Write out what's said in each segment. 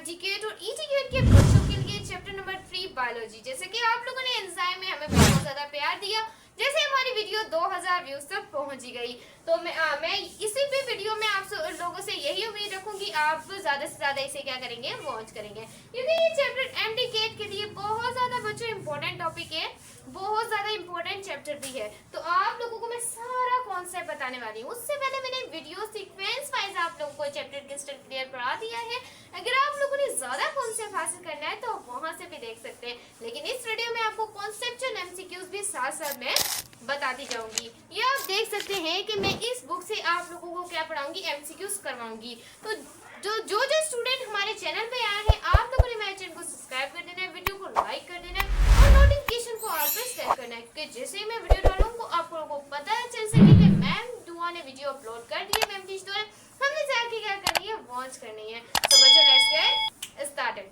MCQ और ईटीक्यू के बच्चों के लिए चैप्टर नंबर 3 बायोलॉजी। जैसे कि आप लोगों ने एंजाइम में हमें बहुत ज्यादा प्यार दिया, जैसे हमारी वीडियो 2000 व्यूज तक पहुंच गई, तो मैं इसी भी वीडियो में आप लोगों से यही उम्मीद रखूंगी आप ज्यादा से ज्यादा इसे क्या करेंगे, वॉच करेंगे, क्योंकि ये चैप्टर एमडीकेट के लिए बहुत ज्यादा बच्चों इंपॉर्टेंट टॉपिक है, बहुत ज्यादा इंपॉर्टेंट चैप्टर भी है। तो आप लोगों को मैं सारा कॉन्सेप्ट बताने वाली हूँ। उससे पहले मैंने वीडियो सीक्वेंस वाइज आप लोगों को चैप्टर क्रिस्टल क्लियर करा दिया है। अगर आप लोगों ने ज्यादा कॉन्सेप्ट हासिल करना है तो वहां से भी देख सकते हैं, लेकिन इस वीडियो में आपको कॉन्सेप्चुअल एमसीक्यूज भी साथ साथ मैं बताती जाऊंगी। ये आप देख सकते हैं कि मैं इस बुक से आप लोगों को क्या पढ़ाऊंगी, एमसीक्यूज करवाऊंगी। तो जो स्टूडेंट हमारे चैनल पे आए हैं, आप लोगों ने मेरे चैनल को सब्सक्राइब कर देना है, वीडियो को लाइक कर देना है और नोटिफिकेशन को ऑल पे सेट करना है, क्योंकि जैसे ही मैं वीडियो डालूंगा आप लोगों को पता चल सके कि मैम दुआ ने वीडियो अपलोड कर दी है, मैम टीच दो है, हमने जाके क्या करनी है, वॉच करनी है। तो बच्चों लेट्स गेट स्टार्टेड।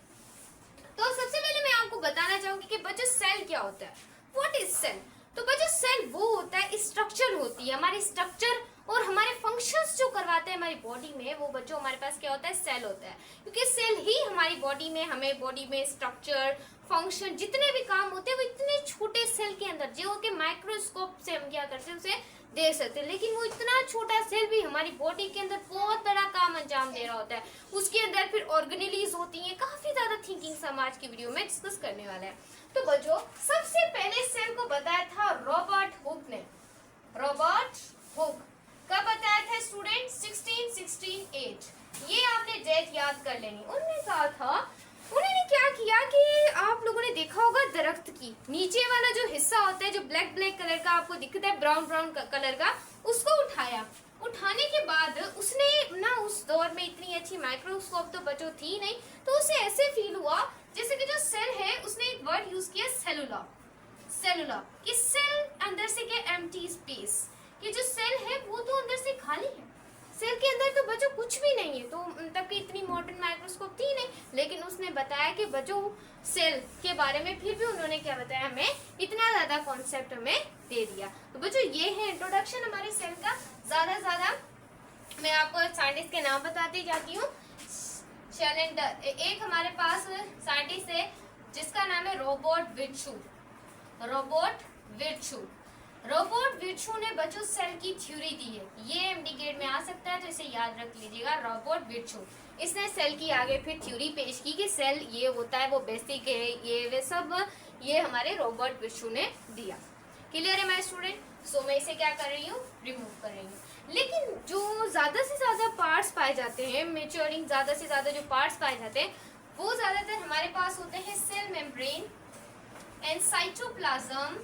तो सबसे पहले मैं आपको बताना चाहूंगी कि बच्चों सेल क्या होता है, व्हाट इज सेल। तो बच्चों सेल वो होता है, स्ट्रक्चर होती है, हमारी स्ट्रक्चर और हमारे फंक्शंस जो करवाते हैं हमारी बॉडी में, वो बच्चों हमारे पास क्या होता है, सेल होता है। क्योंकि सेल ही हमारी बॉडी में, हमें बॉडी में स्ट्रक्चर फंक्शन जितने भी काम होते हैं वो इतने छोटे सेल के अंदर, जो कि माइक्रोस्कोप से हम क्या करते हैं उसे देख सकते हैं, लेकिन वो इतना छोटा सेल भी हमारी बॉडी के अंदर बहुत बड़ा काम अंजाम दे रहा होता है। उसके अंदर फिर ऑर्गेनेलीज होती हैं, काफी ज्यादा थिंकिंग समाज की वीडियो में डिस्कस करने वाला है। तो बच्चों सबसे पहले सेल को बताया था रॉबर्ट हुक ने। रॉबर्ट हुक कब बताया था स्टूडेंट, 1668। ये आपने डेट याद कर लेनी। उन्होंने कहा था, उन्होंने क्या किया कि आप लोगों ने देखा होगा दरख्त की नीचे वाला जो हिस्सा होता है, जो ब्लैक ब्लैक कलर का आपको दिखता है, ब्राउन ब्राउन कलर का, उसको उठाया। उठाने के बाद उसने ना, उस दौर में इतनी अच्छी माइक्रोस्कोप तो बच्चों थी नहीं, तो उसे ऐसे फील हुआ जैसे कि जो सेल है, उसने एक वर्ड यूज किया सेलुला। सेलुला कि सेल अंदर से क्या, एम्प्टी स्पेस, कि जो सेल है वो तो अंदर से खाली है, सेल के अंदर तो बच्चों कुछ भी नहीं है। तो तब की इतनी मॉडर्न माइक्रोस्कोप थी नहीं, लेकिन उसने बताया कि बच्चों सेल के बारे में फिर भी उन्होंने क्या बताया, हमें इतना ज्यादा कॉन्सेप्ट हमें दे दिया। तो बच्चों ये है इंट्रोडक्शन हमारे सेल का। ज्यादा मैं आपको साइंटिस्ट के नाम बताती जाती हूँ। एक हमारे पास साइंटिस्ट है जिसका नाम है रॉबर्ट विर्चू। रॉबर्ट विर्चू, रॉबर्ट विर्चू ने बच्चों सेल की थ्योरी दी है। ये एमडीकेट में आ सकता है, तो इसे याद रख लीजिएगा, रॉबर्ट विर्चू। इसने सेल की आगे फिर थ्योरी पेश की कि सेल ये होता है, वो बेसिक है, ये वे सब ये हमारे रॉबर्ट विर्चू ने दिया। क्लियर है माय स्टूडेंट। सो मैं इसे क्या कर रही हूँ, रिमूव कर रही हूँ। लेकिन जो ज्यादा से ज्यादा पार्ट्स पाए जाते हैं, मेच्योरिंग ज्यादा से ज्यादा जो पार्ट्स पाए जाते हैं, वो ज्यादातर हमारे पास होते हैं cell membrane and cytoplasm,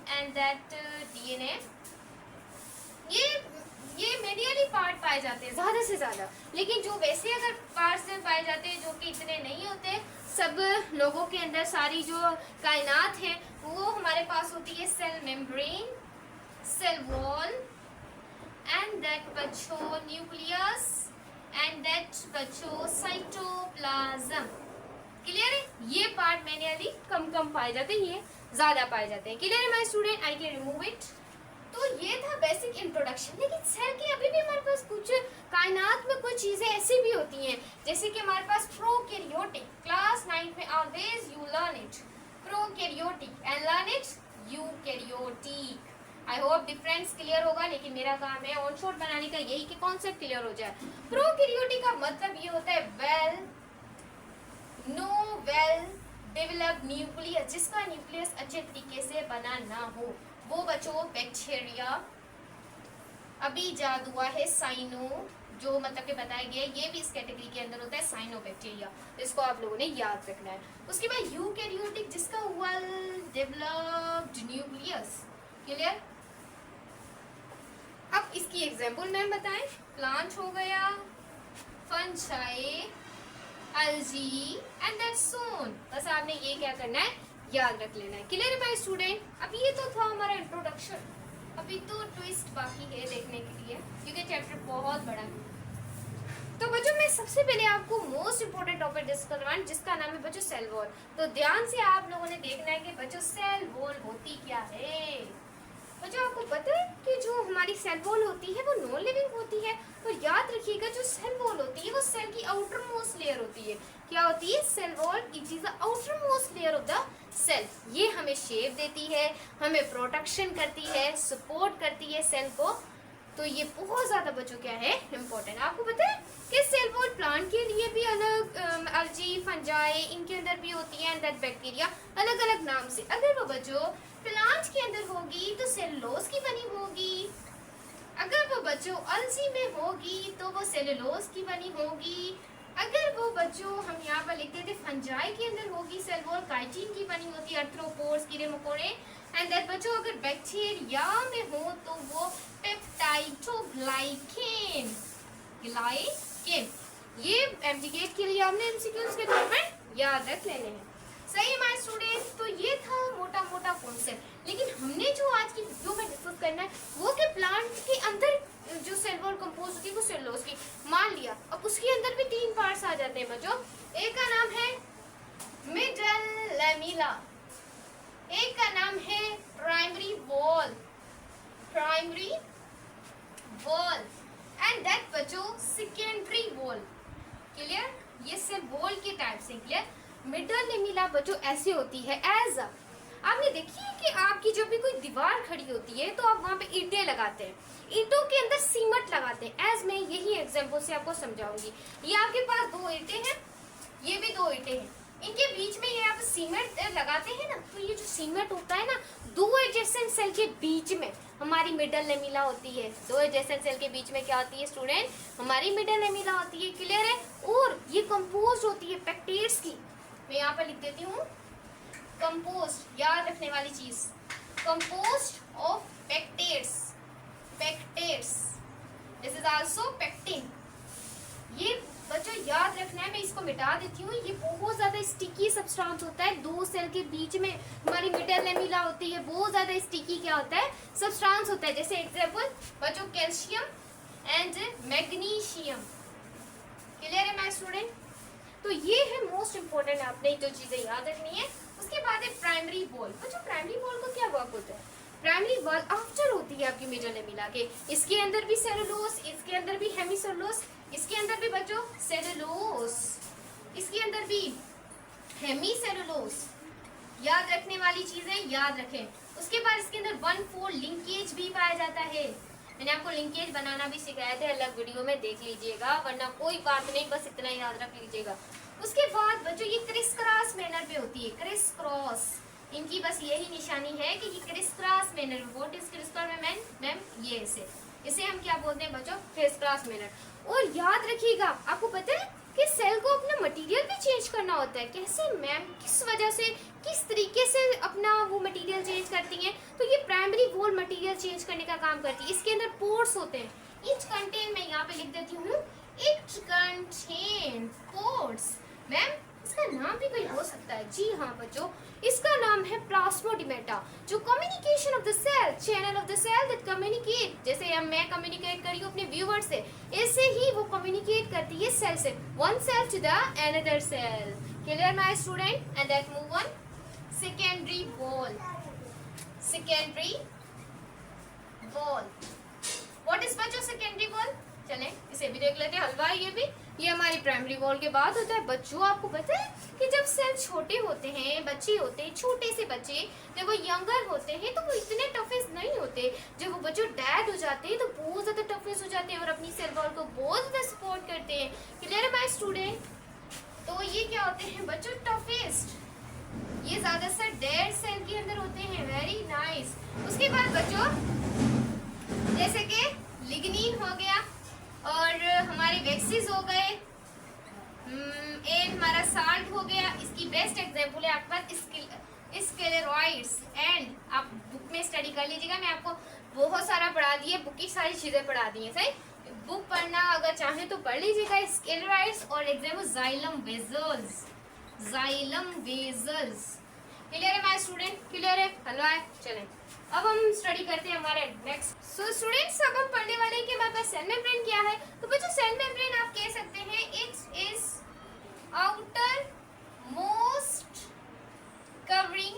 and that DNA. ये मेडियली पार्ट पाए जाते हैं ज्यादा से ज्यादा, लेकिन जो वैसे अगर पार्ट्स पाए जाते हैं जो कि इतने नहीं होते, सब लोगों के अंदर सारी जो कायनात है वो हमारे पास होती है cell membrane, cell wall and that बच्चों न्यूक्लियस एंड दैट बच्चों साइटोप्लाज्म। क्लियर है। ये पार्ट मेडियली कम पाए जाते हैं, ये ज्यादा पाए जाते हैं। क्लियर है my student, I can remove it. तो ये था बेसिक इंट्रोडक्शन। लेकिन सेल की अभी भी हमारे पास कुछ कायनात में कुछ चीजें ऐसी भी होती हैं, जैसे कि हमारे पास प्रोकैरियोटिक, क्लास 9 में always you learn it, prokaryotic and learn it eukaryotic. I hope difference clear होगा, लेकिन मेरा काम है ऑन शॉट बनाने का, यही कि कॉन्सेप्ट क्लियर हो जाए। प्रोकैरियोटिक का मतलब ये होता है वेल डेवलप्ड न्यूक्लियस, जिसका न्यूक्लियस अच्छे तरीके से बना ना हो, वो बच्चों बैक्टीरिया। अभी याद हुआ है साइनो, जो मतलब के बताया गया है, ये भी इस कैटेगरी के अंदर होता है, साइनोबैक्टीरिया। इसको आप लोगों ने याद रखना है। उसके बाद यूकैरियोटिक, जिसका वेल डेवलप्ड न्यूक्लियस। क्लियर। अब इसकी एग्जांपल मैम बताएं। प्लांट हो गया, fungi, algae and that's soon। बस आपने ये क्या करना है, याद रख लेना है। क्लियर है माय स्टूडेंट। अब ये तो था हमारा इंट्रोडक्शन, अभी तो ट्विस्ट बाकी है देखने के लिए, क्योंकि चैप्टर बहुत बड़ा है। तो बच्चों मैं सबसे पहले आपको मोस्ट इंपोर्टेंट टॉपिक डिस्कस करवाऊं, जिसका नाम है बच्चों सेल वॉल। तो ध्यान से आप लोगों ने देखना है कि बच्चों सेल वॉल होती क्या है। जो आपको पता है कि जो हमारी सेल वॉल होती है वो नॉन लिविंग होती है, और याद रखिएगा जो सेल वॉल होती है वो सेल की आउटर मोस्ट लेयर होती है। क्या होती है? Cell wall, it is the outermost layer of the cell. ये हमें शेप देती है, हमें प्रोटेक्शन करती है, सपोर्ट करती है सेल को। तो ये बहुत ज्यादा बच्चों क्या है इम्पोर्टेंट। आपको पता है कि सेल वॉल प्लांट के लिए भी अलग, अल्जी, फंजाई, इनके अंदर भी होती है, एंड दैट बैक्टीरिया अलग अलग नाम से। अगर वो बच्चों प्लांट के अंदर होगी तो सेलुलोज की बनी होगी, अगर वो बच्चों अल्जी में होगी तो वो सेलुलोज की बनी होगी, अगर वो बच्चों हम यहाँ पर लिखते थे फंजाई के अंदर होगी सेल वॉल काइटिन की बनी होती है, आर्थ्रोपोड्स, कीड़े मकोड़े। एंड दैट बच्चों अगर बैक्टीरिया में हो तो वो पेप्टाइडोग्लाइकेन, ग्लाइकेन। ये एमसीक्यूज के लिए आपने एमसीक्यूज के तौर पर याद रख लेने हैं। सही माय स्टूडेंट्स, तो ये था मोटा मोटा कॉन्सेप्ट। लेकिन हमने जो आज की वीडियो में डिस्कस करना है वो कि प्लांट के अंदर जो सेल वॉल कंपोज होती है वो सेलुलोज की, मान लिया। अब उसके अंदर भी 3 पार्ट्स आ जाते हैं बच्चों। एक का नाम है मिडल लैमेला, एक का नाम है primary wall, primary wall, and that बच्चों सेकेंडरी वॉल। क्लियर? ये सेल वॉल के टाइप से। क्लियर? मिडल लैमेला बच्चों ऐसे होती है एज आपने देखी है कि आपकी जब भी कोई दीवार खड़ी होती है तो आप वहां पे ईंटें लगाते हैं, ईंटों के अंदर सीमेंट लगाते हैं। एज मैं यही एग्जांपल से आपको समझाऊंगी। ये आपके पास 2 ईंटें हैं, ये भी 2 ईंटें हैं, इनके बीच में ये आप सीमेंट लगाते हैं ना, तो ये जो सीमेंट होता है ना, 2 एडजेसेंट सेल के बीच में हमारी मिडल लैमेला होती है। 2 एडजेसेंट सेल के बीच में क्या होती है स्टूडेंट? हमारी मिडल लैमेला होती है। क्लियर है? और ये कंपोज होती है पेक्टेट्स की। मैं यहाँ पर लिख देती हूँ कंपोस्ट, याद रखने वाली चीज, compost of pectates, pectates, this is also pectin. ये बच्चों याद रखना है, मैं इसको मिटा देती हूँ। ये बहुत ज्यादा स्टिकी सब्सटेंस होता है, 2 सेल के बीच में हमारी मिडल लैमेला होती है, बहुत ज्यादा स्टिकी क्या होता है सब्सटेंस होता है। जैसे एग्जांपल बच्चों कैल्शियम एंड मैग्नीशियम। क्लियर है माय स्टूडेंट? तो ये है मोस्ट इंपॉर्टेंट, आपने जो चीजें याद रखनी है। उसके बाद है प्राइमरी वॉल। बच्चों प्राइमरी वॉल का क्या वर्क होता है? प्राइमरी वॉल आफ्टर होती है आपकी मिडल लैमेला के। इसके अंदर भी सेलुलोज, इसके अंदर भी हेमिसेलुलोज, इसके अंदर भी बच्चों सेलुलोज, इसके अंदर भी हेमिसेलुलोज। याद रखने वाली चीजें याद रखें। उसके बाद इसके अंदर 1/4 लिंकेज भी पाया जाता है। मैंने आपको लिंकेज बनाना भी सिखाया था, अलग वीडियो में देख लीजिएगा, वरना कोई बात नहीं, बस इतना ही याद रख लीजिएगा। उसके बाद बच्चों ये क्रिस क्रॉस मैनर पे होती है, क्रिस क्रॉस। इनकी बस यही निशानी है कि ये criss cross manner. What is criss cross ma'am? ये इसे हम क्या बोलते हैं बच्चों? Criss cross manner. और याद रखिएगा, आपको पता है कि सेल को अपना मटेरियल भी चेंज करना होता है। कैसे मैम? किस वजह से, किस तरीके से अपना वो मटेरियल चेंज करती हैं? तो ये प्राइमरी वॉल मटेरियल चेंज करने का काम करती है। इसके अंदर पोर्स होते हैं, इच कंटेन, मैं यहाँ पे लिख देती हूँ इट कंटेन पोर्स। मैम इसका नाम भी कोई हो सकता है? जी हाँ बच्चों, इसका नाम है प्लाज्मोडेमाटा, जो communication of the cell, channel of the cell that communicate. जैसे हम मैं कम्युनिकेट कर रही हूँ अपने व्यूअर से, ऐसे ही वो कम्युनिकेट करती है सेल से, one cell to the another cell. Clear my student? And that move on secondary wall, secondary wall. What is बच्चों सेकेंडरी वॉल? चलें इसे भी देख लेते हैं, हलवा है ये भी। ये हमारी प्राइमरी वॉल के बाद होता है। बच्चों आपको पता है कि जब सेल छोटे होते हैं, बच्चे होते हैं, छोटे से बच्चे जब वो यंगर होते हैं तो वो इतने टफेस्ट नहीं होते। जब वो बच्चों डैड हो जाते हैं तो बहुत ज्यादा टफेस्ट हो जाते हैं और अपनी सेल वॉल को बहुत ज्यादा सपोर्ट करते हैं। क्लियर है माय स्टूडेंट? तो ये क्या होते हैं बच्चों? टफेस्ट। ये ज्यादातर डेड सेल के अंदर होते हैं। Very nice. उसके बाद बच्चों जैसे कि लिग्निन हो गया और हमारे वैक्सीज हो गए, एंड हमारा साल्ट हो गया। इसकी बेस्ट एग्जांपल है आपके पास स्क्लेरॉइड्स। एंड आप बुक में स्टडी कर लीजिएगा, मैं आपको बहुत सारा पढ़ा दिए, बुक की सारी चीजें पढ़ा दी है। सही, बुक पढ़ना अगर चाहें तो पढ़ लीजिएगा। स्क्लेरॉइड्स और example xylem vessels, xylem vessels. Clear है माय स्टूडेंट? क्लियर है? हलवा है? चलें अब हम स्टडी करते हैं हमारे नेक्स्ट। सो स्टूडेंट्स अब हम पढ़ने वाले हैं कि हमारे पास सेल मेम्ब्रेन क्या है। तो बच्चों सेल मेम्ब्रेन आप कह सकते हैं it is outer most covering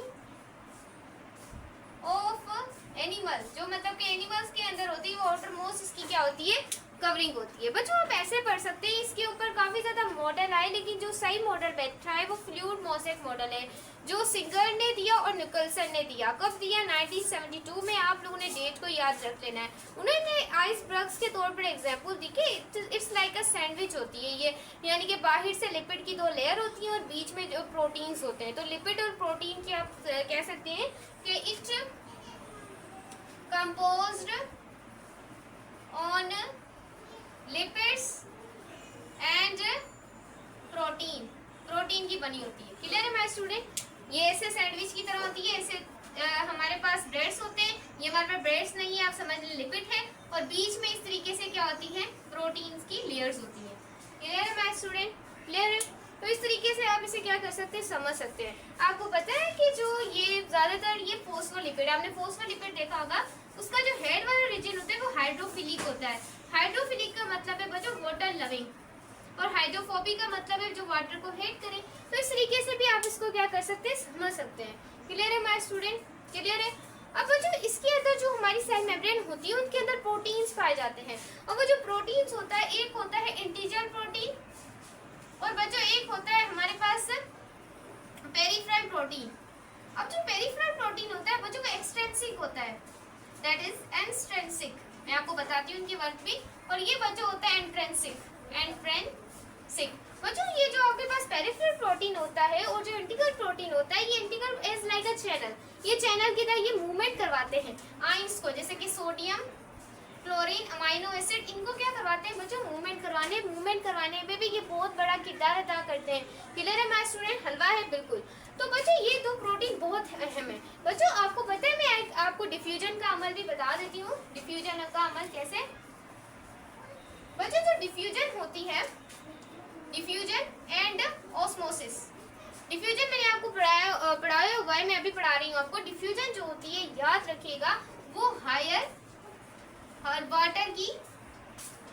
of animal. जो क्या होती है, कवरिंग होती है। बच्चों आप ऐसे पढ़ सकते हैं, इसके ऊपर काफी ज्यादा मॉडल आए, लेकिन जो सही मॉडल बैठा है वो फ्लूइड मोज़ेक मॉडल है, जो सिंगर ने दिया और निकलसन ने दिया। कब दिया, 1972 में। आप लोगों ने डेट को याद रख लेना है। उन्होंने आइसबर्ग्स के तौर पर एग्जाम्पल दी कि इट्स लाइक अ सैंडविच होती है ये, यानी कि बाहर से लिपिड की 2 लेयर होती हैं और बीच में जो प्रोटीन्स होते हैं। तो लिपिड और प्रोटीन की आप कह सकते हैं कि it composed on lipids and protein, protein की बनी होती है। क्लियर है माय स्टूडेंट? ये ऐसे सैंडविच की तरह होती है, ऐसे हमारे पास ब्रेड्स होते हैं, ये हमारे पास ब्रेड्स नहीं है, आप समझ लें लिपिड है, और बीच में इस तरीके से क्या होती है, प्रोटीन्स की लेयर्स होती है। क्लियर है माय स्टूडेंट? क्लियर है? तो इस तरीके से आप इसे क्या कर सकते हैं, समझ सकते हैं। आपको पता है कि जो ये ज्यादातर ये फोस्फोलिपिड, आपने फोस्फोलिपिड देखा होगा, उसका जो हेड वाला रीजन होता है वो हाइड्रोफिलिक होता है। हाइड्रोफिलिक का मतलब है बच्चों वाटर लविंग, और हाइड्रोफोबिक का मतलब है जो वाटर को हेट करे। तो इस तरीके से भी आप इसको क्या कर सकते हैं, समझ सकते हैं। क्लियर है माय स्टूडेंट? क्लियर है? अब जो इसके अंदर जो हमारी सेल मेम्ब्रेन होती है उनके अंदर प्रोटीन्स पाए जाते हैं, और वो जो प्रोटीन्स होता है, एक होता है इंटीजर प्रोटीन, और बच्चों एक होता है हमारे पास पेरिफेरल प्रोटीन। अब जो पेरिफेरल प्रोटीन होता है बच्चों का एक्सट्रिंसिक होता है, दैट इज एक्सट्रिंसिक। मैं आपको बताती हूँ उनकी वर्क भी। और ये बच्चों होता है एंट्रेंसिक। एंट्रेंसिक बच्चों, ये जो आपके पास पेरिफेरल प्रोटीन होता है और जो इंटीग्रल प्रोटीन होता है, ये integral is like a channel, ये चैनल की तरह ये मूवमेंट करवाते हैं आयंस को, जैसे कि सोडियम, क्लोरीन, अमाइनो एसिड, इनको क्या करवाते हैं बच्चों, मूवमेंट करवाने में भी ये बहुत बड़ा किरदार अदा करते हैं। क्लियर है माय स्टूडेंट? हलवा है बिल्कुल। तो बच्चों ये 2 प्रोटीन बहुत अहम है। बच्चों आपको पता है, मैं आपको डिफ्यूजन का अमल भी बता देती हूँ। डिफ्यूजन का अमल कैसे बच्चों, जो डिफ्यूजन होती है, डिफ्यूजन एंड ऑस्मोसिस। डिफ्यूजन मैंने आपको पढ़ाया हुआ है, मैं अभी पढ़ा रही हूँ आपको। डिफ्यूजन जो होती है, याद रखिएगा, वो हायर वाटर की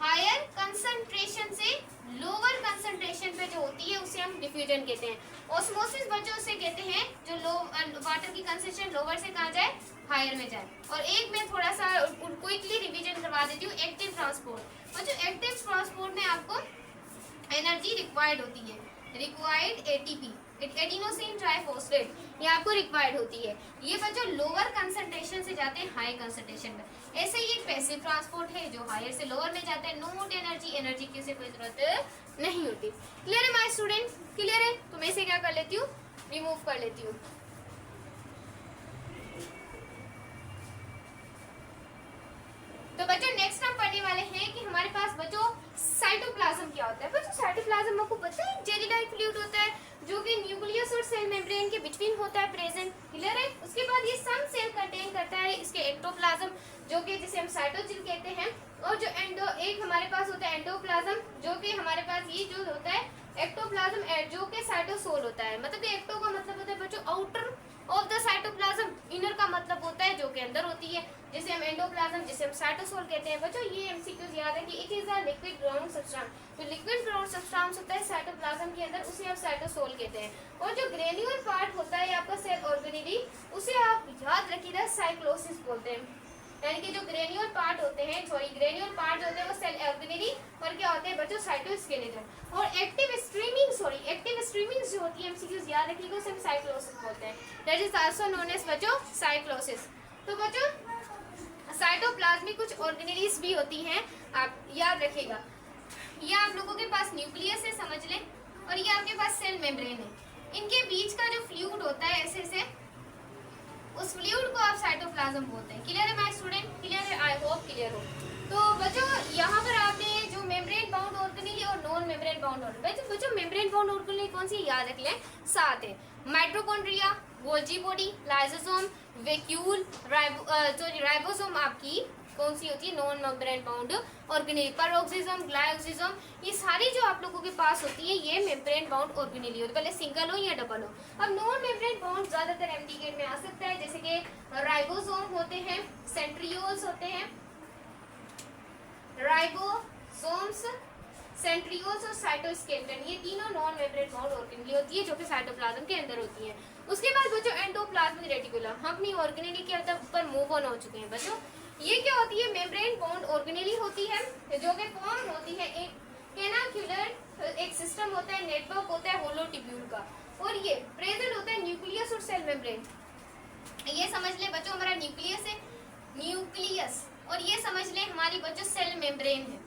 हायर कंसंट्रेशन से लोअर कंसंट्रेशन पे जो होती है उसे हम डिफ्यूजन कहते हैं। ऑस्मोसिस बच्चों से कहते हैं जो लो वाटर की कंसंट्रेशन लोअर से कहाँ जाए, हायर में जाए। और एक मैं थोड़ा सा क्विकली रिवीजन करवा देती हूँ, एक्टिव ट्रांसपोर्ट। बच्चों एक्टिव ट्रांसपोर्ट में आपको एनर्जी रिक्वायर्ड होती है, रिक्वायर्ड एटीपी, एडिनोसिन ट्राइफॉस्फेट, ये आपको रिक्वायर्ड होती है। ये बच्चों लोअर कंसंट्रेशन से जाते हैं हाई कंसंट्रेशन में। ऐसे ही एक पैसिव ट्रांसपोर्ट है जो हायर से लोअर में जाता है, नोट एनर्जी की उसे कोई जरूरत नहीं होती। क्लियर है माय स्टूडेंट? क्लियर है? तो मैं इसे क्या कर लेती हूँ, रिमूव कर लेती हूँ। तो बच्चों नेक्स्ट हम पढ़ने वाले हैं कि हमारे पास बच्चों साइटोप्लाज्म क्या होता है। बच्चों साइटोप्लाज्म आपको पता है जेली लाइक फ्लूइड होता है जो कि न्यूक्लियस और सेल मेम्ब्रेन के बिटवीन होता है प्रेजेंट। क्लियर है? उसके बाद ये सम सेल कंटेन करता है इसके एक्टोप्लाज्म, जो कि जिसे हम साइटोचिल कहते हैं, और जो एक हमारे पास होता है एंडोप्लाज्म, जो कि हमारे पास ये जो होता है एक्टोप्लाज्म, जो कि साइटोसोल होता है। मतलब एक्टो का मतलब होता है बच्चों outer of the cytoplasm, inner का मतलब होता है जो कि अंदर होती है, जिसे हम एंडोप्लाज्म, जिसे हम साइटोसोल कहते हैं। बच्चों ये एमसीक्यूज याद है कि it is a liquid ground substance. जो लिक्विड ग्राउंड सब्सटेंस होता है साइटोप्लाज्म के अंदर, उसे हम साइटोसोल कहते हैं। और जो ग्रेन्यूलर पार्ट होता है आपका सेल ऑर्गेनेली, उसे आप याद रखिएगा साइक्लोसिस बोलते हैं। यानी कि जो ग्रेन्यूल पार्ट होते हैं, ग्रेन्यूल पार्ट होते हैं वो सेल ऑर्गेनेली, और क्या होते हैं बच्चों साइटोस्केलेटन। और एक्टिव स्ट्रीमिंग जो होती है एमसीक्यूज याद रखिएगा, उसे हम साइक्लोसिस बोलते हैं, that is also known as बच्चों साइक्लोसिस। तो बच्चों साइटोप्लाज्म कुछ ऑर्गेनेलीज भी होती हैं, आप याद रखिएगा। ये आप लोगों के पास न्यूक्लियस है, समझ लें, और ये आपके पास सेल मेम्ब्रेन है। इनके बीच का जो फ्लूइड होता है ऐसे उस फ्लूइड को आप साइटोप्लाज्म बोलते हैं। क्लियर है माय स्टूडेंट? क्लियर है? आई होप क्लियर हो। तो बच्चों यहाँ पर आपने जो मेम्ब्रेन बाउंड ऑर्गेनेली और नॉन मेम्ब्रेन बाउंड ऑर्गेनेली, बच्चों मेम्ब्रेन बाउंड ऑर्गेनेली कौन सी याद रख लें, 7 है। Mitochondria, Golgi body, lysosome, vacuole, ribosome आपकी कौन सी होती है, नॉन मेम्ब्रेन बाउंड ऑर्गेनेली। पैरोक्सिसम, ग्लाइकोसिसम, ये सारी जो आप लोगों के पास होती है ये मेम्ब्रेन बाउंड ऑर्गेनेली होती है, भले सिंगल हो या डबल हो। अब नॉन मेम्ब्रेन बाउंड ज्यादातर एमडीगेट में आ सकता है, जैसे कि राइबोसोम होते हैं, सेंट्रियोल्स होते हैं, राइबोसोम्स, सेंट्रियोल्स और साइटोस्केलेटन, ये तीनों नॉन मेम्ब्रेन बाउंड ऑर्गेनेली होती है जो कि साइटोप्लाज्म के अंदर होती है। उसके बाद बच्चों एंडोप्लाज्मिक रेटिकुलम, हम अपनी ऑर्गेनेली के ऊपर मूव ऑन हो चुके हैं बच्चों। ये क्या होती है, मेम्ब्रेन बाउंड ऑर्गेनेली होती है जो कि फॉर्म होती है एक कैनाक्युलर एक सिस्टम होता है, नेटवर्क होता है होलो ट्यूब्यूल का, और ये प्रेजेंट होता है न्यूक्लियस और सेल मेम्ब्रेन। ये समझ ले बच्चों हमारा न्यूक्लियस है, न्यूक्लियस, और ये समझ ले हमारी बच्चों सेल मेम्ब्रेन है।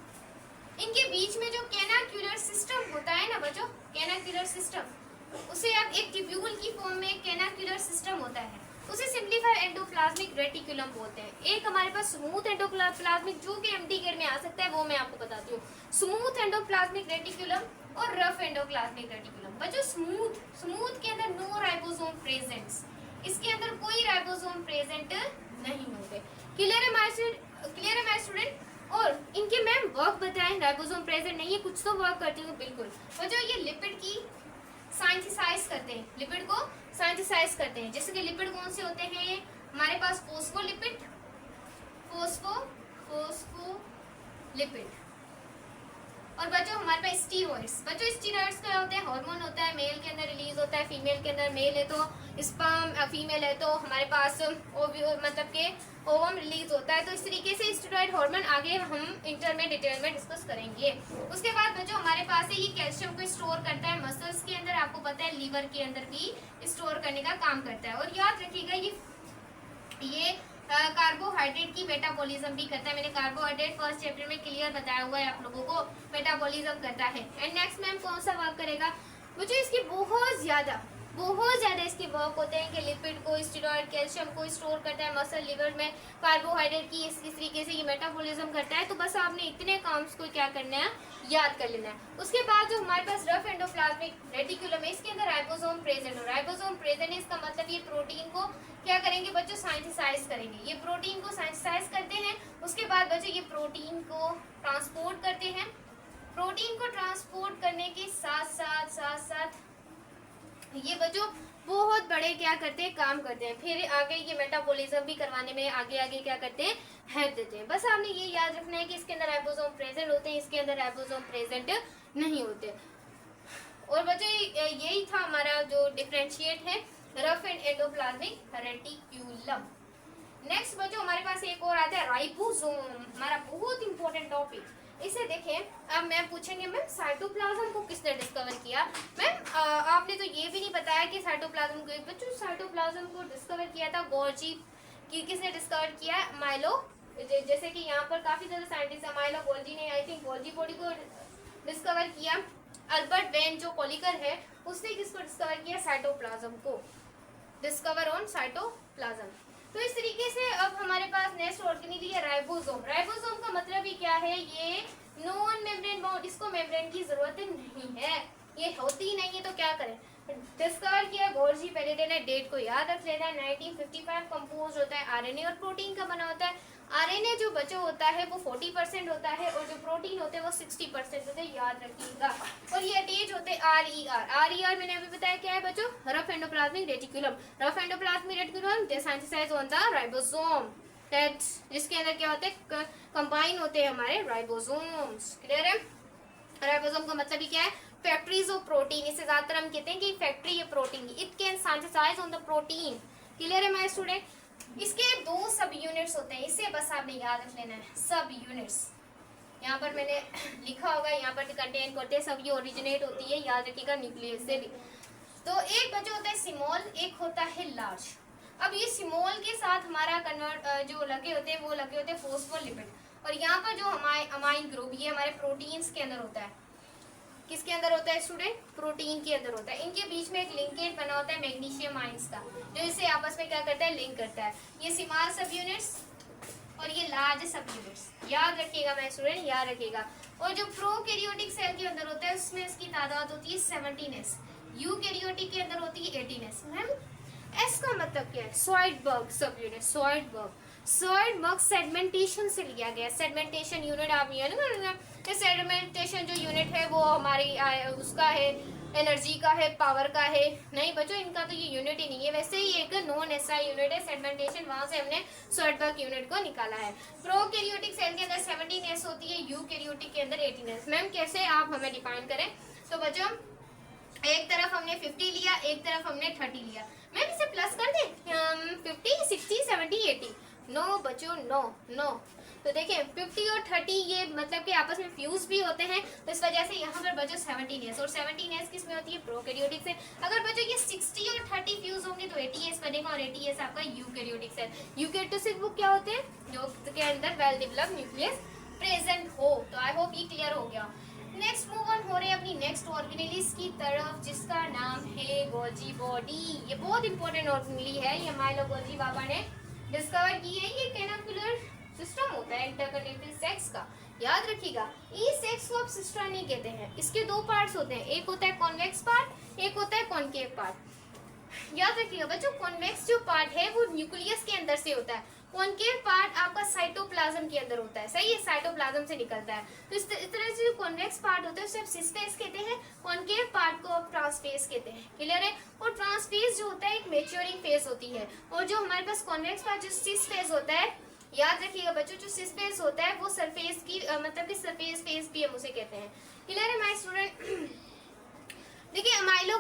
इनके बीच में जो कैनाक्युलर सिस्टम होता है ना बच्चों, कैनाक्युलर सिस्टम, उसे आप एक ट्यूब्यूल की फॉर्म में कैनाक्युलर सिस्टम होता है, उसे सिंपलीफाइड एंडोप्लाज्मिक रेटिकुलम बोलते हैं। एक हमारे पास स्मूथ एंडोप्लाज्मिक जो कि एमटी ग्रेड में आ सकता है, वो मैं आपको बताती हूँ। स्मूथ एंडोप्लाज्मिक रेटिकुलम और रफ एंडोप्लाज्मिक रेटिकुलम। बच्चों स्मूथ के अंदर नो राइबोसोम प्रेजेंट्स, इसके अंदर कोई राइबोसोम प्रेजेंट नहीं होते। क्लियर है माय स्टूडेंट? और इनके मैम वर्क बताएं, राइबोसोम प्रेजेंट नहीं है, कुछ तो वर्क करती हूँ बिल्कुल। बच्चों ये लिपिड की साइंथिसाइज करते हैं, लिपिड को साइंथिसाइज करते हैं। जैसे कि लिपिड कौन से होते हैं हमारे पास, फोस्फोलिपिड, फोस्फोलिपिड, और बच्चों हमारे पास स्टीरॉइड्स। बच्चों स्टीरॉइड्स क्या होते हैं, हार्मोन होता है, मेल के अंदर रिलीज होता है, फीमेल के अंदर, मेल है तो स्पर्म, फीमेल है तो हमारे पास मतलब के ओवम रिलीज होता है। तो इस तरीके से स्टेरॉइड हार्मोन आगे हम इंटर में डिटेल में डिस्कस करेंगे। उसके बाद बच्चों हमारे पास है ये कैल्शियम को स्टोर करता है मसल्स के अंदर, आपको पता है लीवर के अंदर भी स्टोर करने का काम करता है। और याद रखिएगा ये कार्बोहाइड्रेट की मेटाबॉलिज्म भी करता है। मैंने कार्बोहाइड्रेट फर्स्ट चैप्टर में क्लियर बताया हुआ है आप लोगों को, मेटाबॉलिज्म करता है। एंड नेक्स्ट मैम कौन सा वर्क करेगा, मुझे इसकी बहुत ज्यादा इसके वर्क होते हैं कि लिपिड को, स्टेरॉइड, कैल्शियम को स्टोर करता है मसल, लिवर में कार्बोहाइड्रेट की इस तरीके से ये मेटाबॉलिज्म करता है। तो बस आपने इतने काम्स को क्या करना है, याद कर लेना है। उसके बाद जो हमारे पास रफ एंडोप्लाज्मिक रेटिकुलम है, इसके अंदर राइबोसोम प्रेजेंट हो, राइबोसोम प्रेजेंट है, इसका मतलब ये प्रोटीन को क्या करेंगे बच्चों, साइंथिसाइज करेंगे। ये प्रोटीन को साइंथिसाइज करते हैं। उसके बाद बच्चों ये प्रोटीन को ट्रांसपोर्ट करते हैं। प्रोटीन को ट्रांसपोर्ट करने के साथ ये बच्चों बहुत बड़े क्या करते हैं, काम करते हैं। फिर आगे ये मेटाबॉलिज्म भी करवाने में आगे क्या करते हैं, हेल्प देते हैं। बस आपने ये याद रखना है कि इसके अंदर राइबोसोम प्रेजेंट होते हैं, इसके अंदर राइबोसोम प्रेजेंट नहीं होते। और बच्चों यही था हमारा जो डिफरेंशिएट है rough and endoplasmic reticulum. Next बच्चों हमारे पास एक और आता है राइबोसोम, हमारा बहुत इंपॉर्टेंट टॉपिक। इसे देखें, अब मैम पूछेंगे मैम साइटोप्लाज्म को किसने डिस्कवर किया। मैम आपने तो ये भी नहीं बताया कि साइटोप्लाज्म को, बच्चों साइटोप्लाज्म को डिस्कवर किया था गोल्जी, किसने डिस्कवर किया, माइलो, जैसे कि यहाँ पर काफी ज्यादा साइंटिस्ट है, माइलो गोल्जी ने आई थिंक गोल्जी बॉडी को डिस्कवर किया। अल्बर्ट वेन जो कोलिकर है उसने किसको डिस्कवर किया, साइटोप्लाज्म को, डिस्कवर ऑन साइटोप्लाज्म। तो इस तरीके से अब हमारे पास नेक्स्ट ऑर्गेनेल है राइबोसोम। राइबोसोम का मतलब ही क्या है, ये नॉन मेम्ब्रेन बाउंड, इसको मेम्ब्रेन की जरूरत नहीं है, ये होती ही नहीं है तो क्या करें। डिस्कवर किया गोल्जी, पहले देना डेट को याद रख लेना है। 1955 कंपोज होता है आरएनए और प्रोटीन का बना होता है। आरएनए जो बचा होता है वो 40% होता है और जो प्रोटीन होते हैं वो 60% होते हैं, याद रखिएगा। और ये अटैच होते हैं आरईआर मैंने अभी बताया क्या है बच्चों, rough endoplasmic reticulum. Rough endoplasmic reticulum they synthesize on the ribosome, that जिसके अंदर क्या होते हैं, कंबाइन होते हैं हमारे राइबोसोम्स। क्लियर है? राइबोसोम का मतलब ही क्या है, फैक्ट्रीज ऑफ प्रोटीन। इसे ज्यादातर हम कहते हैं कि फैक्ट्री है प्रोटीन की, it can synthesize on the protein. Clear है माय स्टूडेंट? इसके 2 सब यूनिट्स होते हैं, इसे बस आपने याद रख लेना है, सब यूनिट्स। यहाँ पर मैंने लिखा होगा, यहाँ पर कंटेन करते हैं, सब ये ओरिजिनेट होती है, याद रखिएगा न्यूक्लियस से भी। तो एक बच्चा होता है स्मॉल, एक होता है लार्ज। अब ये स्मॉल के साथ हमारा कन्वर्ट जो लगे होते हैं वो लगे होते हैं फोस्फोलिपिड, और यहाँ पर जो हमारे अमाइन ग्रुप ये हमारे प्रोटीन्स के अंदर होता है। किसके अंदर होता है स्टूडेंट? प्रोटीन के अंदर होता है। इनके बीच में एक लिंकेज बना होता है मैग्नीशियम आयंस का, जो इसे आपस में क्या करता है, लिंक करता है। ये स्मॉल सब यूनिट्स और ये लार्ज सब यूनिट्स, याद रखिएगा मैं स्टूडेंट, याद रखिएगा। और जो प्रोकैरियोटिक सेल के अंदर होता है उसमें इसकी तादाद होती है 17s, यूकैरियोटिक के अंदर होती है 18s। मैम एस का मतलब क्या है? सॉइडबर्ग सब यूनिट, सॉइडबर्ग सेगमेंटेशन से लिया गया। सेगमेंटेशन यूनिट आप ये ना, सेगमेंटेशन जो यूनिट है वो हमारी उसका है, एनर्जी का है, पावर का है। नहीं बच्चों, इनका तो ये यूनिट ही नहीं है, वैसे ही एक नॉन एसआई यूनिट है सेगमेंटेशन, वहां से हमने सॉइडबर्ग यूनिट को निकाला है। प्रोकैरियोटिक सेल के अंदर 17s होती है, यूकैरियोटिक के अंदर 18s। मैम कैसे आप हमें डिफाइन करें? तो बच्चों एक तरफ हमने 50 लिया, एक तरफ हमने 30 लिया। मैम इसे प्लस कर दें, 50, 60, 70, 80। नो बच्चों, नो नो। तो देखिए 50 और 30 ये मतलब कि आपस में फ्यूज भी होते हैं, तो इस वजह से यहाँ पर बच्चों 17s, और 17s किस में होती है, प्रोकैरियोटिक से। अगर बच्चों ये 60 और 30 फ्यूज होंगे तो 80s बनेगा, और 80s आपका यूकैरियोटिक सेल। यूकैरियोटिक वो क्या होते हैं, जो के अंदर वेल डेवलप्ड न्यूक्लियस प्रेजेंट हो। तो आई होप ये क्लियर हो गया। नेक्स्ट मूव ऑन हो रहे हैं अपनी नेक्स्ट ऑर्गेनेलिस की तरफ, जिसका नाम है गोल्जी बॉडी। ये बहुत इंपॉर्टेंट ऑर्गेनेली है, ये माइलो गोल्जी बाबा ने डिस्कवर की है। ये कैनाकुलर सिस्टम होता है इंटरकनेक्टेड सेक्स का, याद रखिएगा। इस सेक्स को आप सिस्टम नहीं कहते हैं, इसके दो पार्ट्स होते हैं, एक होता है कॉन्वेक्स पार्ट, एक होता है कॉनकेव पार्ट। याद रखिएगा बच्चों, कॉन्वेक्स जो पार्ट है वो न्यूक्लियस के अंदर से होता है, कॉनकेव पार्ट आपका साइटोप्लाज्म के अंदर होता है, सही है, साइटोप्लाज्म से निकलता है। तो इस तरह से जो कॉन्वेक्स पार्ट होता है उसे आप सिस फेस कहते हैं, कॉनकेव पार्ट को आप ट्रांसफेस कहते हैं, क्लियर है। और ट्रांसफेस जो होता है एक मैच्योरिंग फेज होती है, और जो हमारे पास कॉन्वेक्स पार्ट जो सिस फेज होता है, याद रखिएगा बच्चों, जो सिस फेज होता है वो सरफेस की मतलब कि सरफेस फेज भी हम उसे कहते हैं, क्लियर है माय स्टूडेंट। देखिए अमाइलो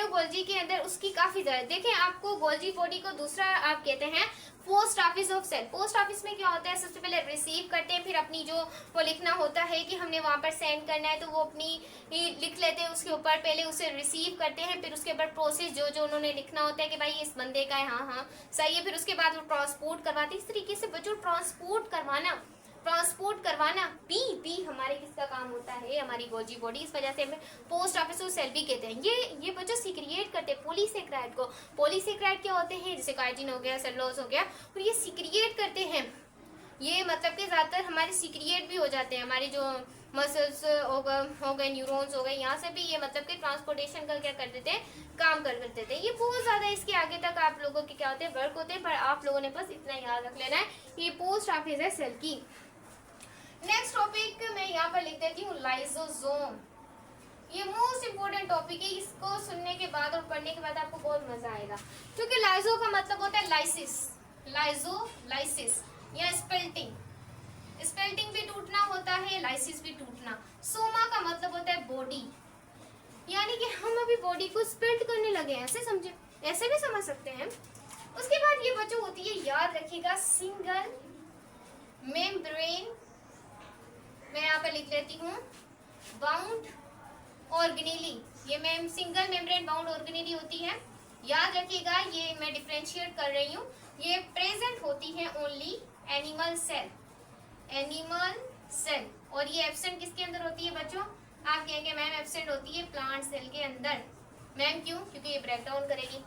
गोल्जी के अंदर उसकी काफी तरह, देखिए आपको गोल्जी बॉडी को दूसरा आप कहते हैं post office of cell. Post office में क्या होता है, सबसे पहले रिसीव करते हैं, फिर अपनी जो वो लिखना होता है कि हमने वहां पर सेंड करना है, तो वो अपनी लिख लेते हैं उसके ऊपर, पहले उसे रिसीव करते हैं, फिर उसके बाद प्रोसेस जो जो उन्होंने लिखना होता है कि भाई इस बंदे का है, हाँ हाँ सही है, फिर उसके बाद वो ट्रांसपोर्ट करवाते हैं। इस तरीके से बच्चों ट्रांसपोर्ट करवाना बी हमारे किसका काम होता है, हमारी गोल्जी बॉडी। इस वजह से हमें पोस्ट ऑफिस सेल भी कहते हैं। ये बच्चों सिक्रिएट करते हैं पॉलीसेकेराइड को। पॉलीसेकेराइड क्या होते हैं, जैसे काइटिन हो गया, सेलुलोज हो गया, और ये सिक्रिएट करते हैं। ये मतलब कि ज्यादातर हमारे सिक्रिएट भी हो जाते हैं, हमारी जो मसल्स हो गए, न्यूरॉन्स हो गए, यहाँ से भी ये मतलब कि ट्रांसपोर्टेशन का क्या कर देते हैं, काम कर देते हैं। ये बहुत ज्यादा इसके आगे तक आप लोगों के क्या होते हैं, वर्क होते हैं, पर आप लोगों ने बस इतना याद रख लेना है, ये पोस्ट ऑफिस है सेल की। नेक्स्ट टॉपिक मैं यहाँ पर लिख देती हूँ, लाइसोसोम। ये मोस्ट इंपोर्टेंट टॉपिक है, इसको सुनने के बाद और पढ़ने के बाद आपको बहुत मजा आएगा, क्योंकि लाइसो का मतलब होता है लाइसिस, लाइसिस या स्पेल्टिंग भी टूटना होता है, लाइसिस भी टूटना। सोमा का मतलब होता है बॉडी, यानी कि हम अभी बॉडी को स्पेल्ट करने लगे हैं, ऐसे समझे, ऐसे भी समझ सकते हैं। उसके बाद ये बच्चों होती है, याद रखिएगा, सिंगल मेम्ब्रेन, मैं यहाँ पर लिख लेती हूँ बाउंड ऑर्गेनेली। ये मैं सिंगल मेम्ब्रेन बाउंड ऑर्गेनेली होती है, याद रखिएगा, ये मैं डिफरेंशिएट कर रही हूँ। ये प्रेजेंट होती है ओनली एनिमल सेल, और ये एब्सेंट किसके अंदर होती है बच्चों, आप कहेंगे मैम एब्सेंट होती है प्लांट सेल के अंदर। मैम क्यों, क्योंकि ये ब्रेक डाउन करेगी,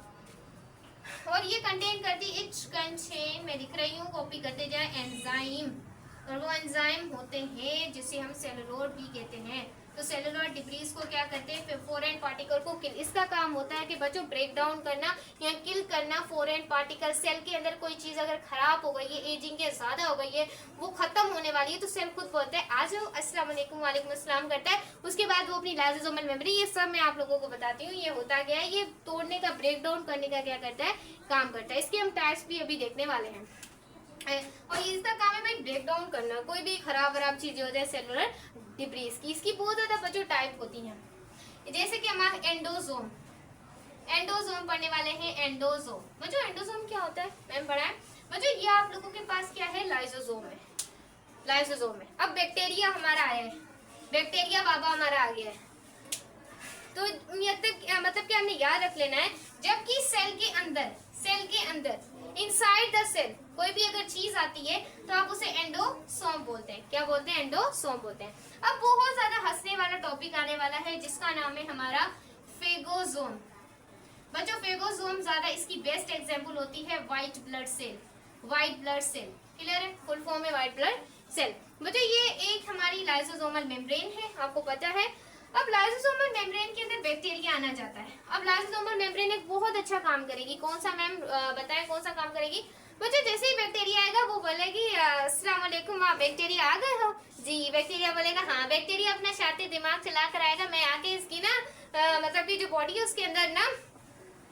और ये कंटेन करती कंटेन, मैं लिख रही हूँ, कॉपी करते जाए, एंजाइम, और वो एंजाइम होते हैं जिसे हम सेलुलोज भी कहते हैं। तो सेलुलर डिब्रीज को क्या करते हैं, फॉरेन पार्टिकल को किल, इसका काम होता है कि बच्चों ब्रेक डाउन करना या किल करना फॉरेन पार्टिकल। सेल के अंदर कोई चीज अगर खराब हो गई है, एजिंग के ज्यादा हो गई है, वो खत्म होने वाली है, तो सेल खुद बोलता है आ जाओ, अस्सलाम वालेकुम, वालेकुम अस्सलाम करता है। उसके बाद वो अपनी लाइसोसोमल मेमोरी, ये सब मैं आप लोगों को बताती हूँ, ये होता गया है, ये तोड़ने का, ब्रेक डाउन करने का क्या करता है, काम करता है। इसके हम टाइप्स भी अभी देखने वाले हैं, और इसका काम है भाई ब्रेक डाउन करना, कोई भी खराब चीजें हो जाए सेलुलर डिब्रीज की। इसकी बहुत ज्यादा बच्चों टाइप होती हैं, जैसे कि हमारा एंडोसोम पढ़ने वाले हैं। एंडोसोम बच्चों, एंडोसोम क्या होता है मैम पढ़ा है बच्चों, ये आप लोगों के पास क्या है, लाइसोसोम है। अब बैक्टीरिया हमारा आया है, बैक्टीरिया बाबा हमारा आ गया है, तो मतलब कि हमने याद रख लेना है, जबकि सेल के अंदर इनसाइड द सेल कोई भी अगर चीज आती है तो आप उसे एंडोसोम बोलते हैं। क्या बोलते हैं, एंडोसोम बोलते हैं। अब बहुत ज्यादा हंसने वाला टॉपिक आने वाला है, जिसका नाम है हमारा फेगोसोम। बच्चों फेगोसोम ज्यादा इसकी बेस्ट एग्जांपल होती है व्हाइट ब्लड सेल, क्लियर है, फुल फॉर्म है व्हाइट ब्लड सेल। बच्चों ये एक हमारी लाइसोसोमल मेम्ब्रेन है, आपको पता है। अब लाइसोसोमल मेम्ब्रेन के अंदर बैक्टीरिया आना जाता है। अब लाइसोसोमल मेम्ब्रेन एक बहुत अच्छा काम करेगी, कौन सा मैम बताएं, कौन सा काम करेगी बच्चों, जैसे ही बैक्टीरिया आएगा वो बोलेगी अस्सलाम वालेकुम, आप बैक्टीरिया आ गए हो जी। बैक्टीरिया बोलेगा हाँ, बैक्टीरिया अपना शातिर दिमाग चला कर आएगा, मैं आके इसकी ना मतलब कि जो बॉडी है उसके अंदर ना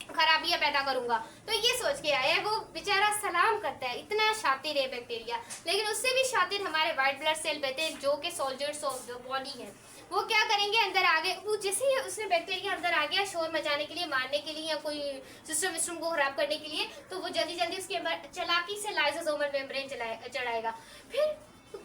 खराबियां पैदा करूंगा। तो ये सोच के आया है, वो बेचारा सलाम करता है, इतना शातिर है बैक्टीरिया। लेकिन उससे भी शातिर हमारे व्हाइट ब्लड सेल होते हैं, जो कि सोल्जर्स ऑफ द बॉडी है। वो क्या करेंगे, अंदर आगे वो जैसे ही उसने बैक्टीरिया अंदर आ गया शोर मचाने के लिए, मारने के लिए या कोई सिस्टम को खराब करने के लिए, तो वो जल्दी जल्दी उसके अंदर चालाकी से लाइसोसोमल मेम्ब्रेन चढ़ाएगा। फिर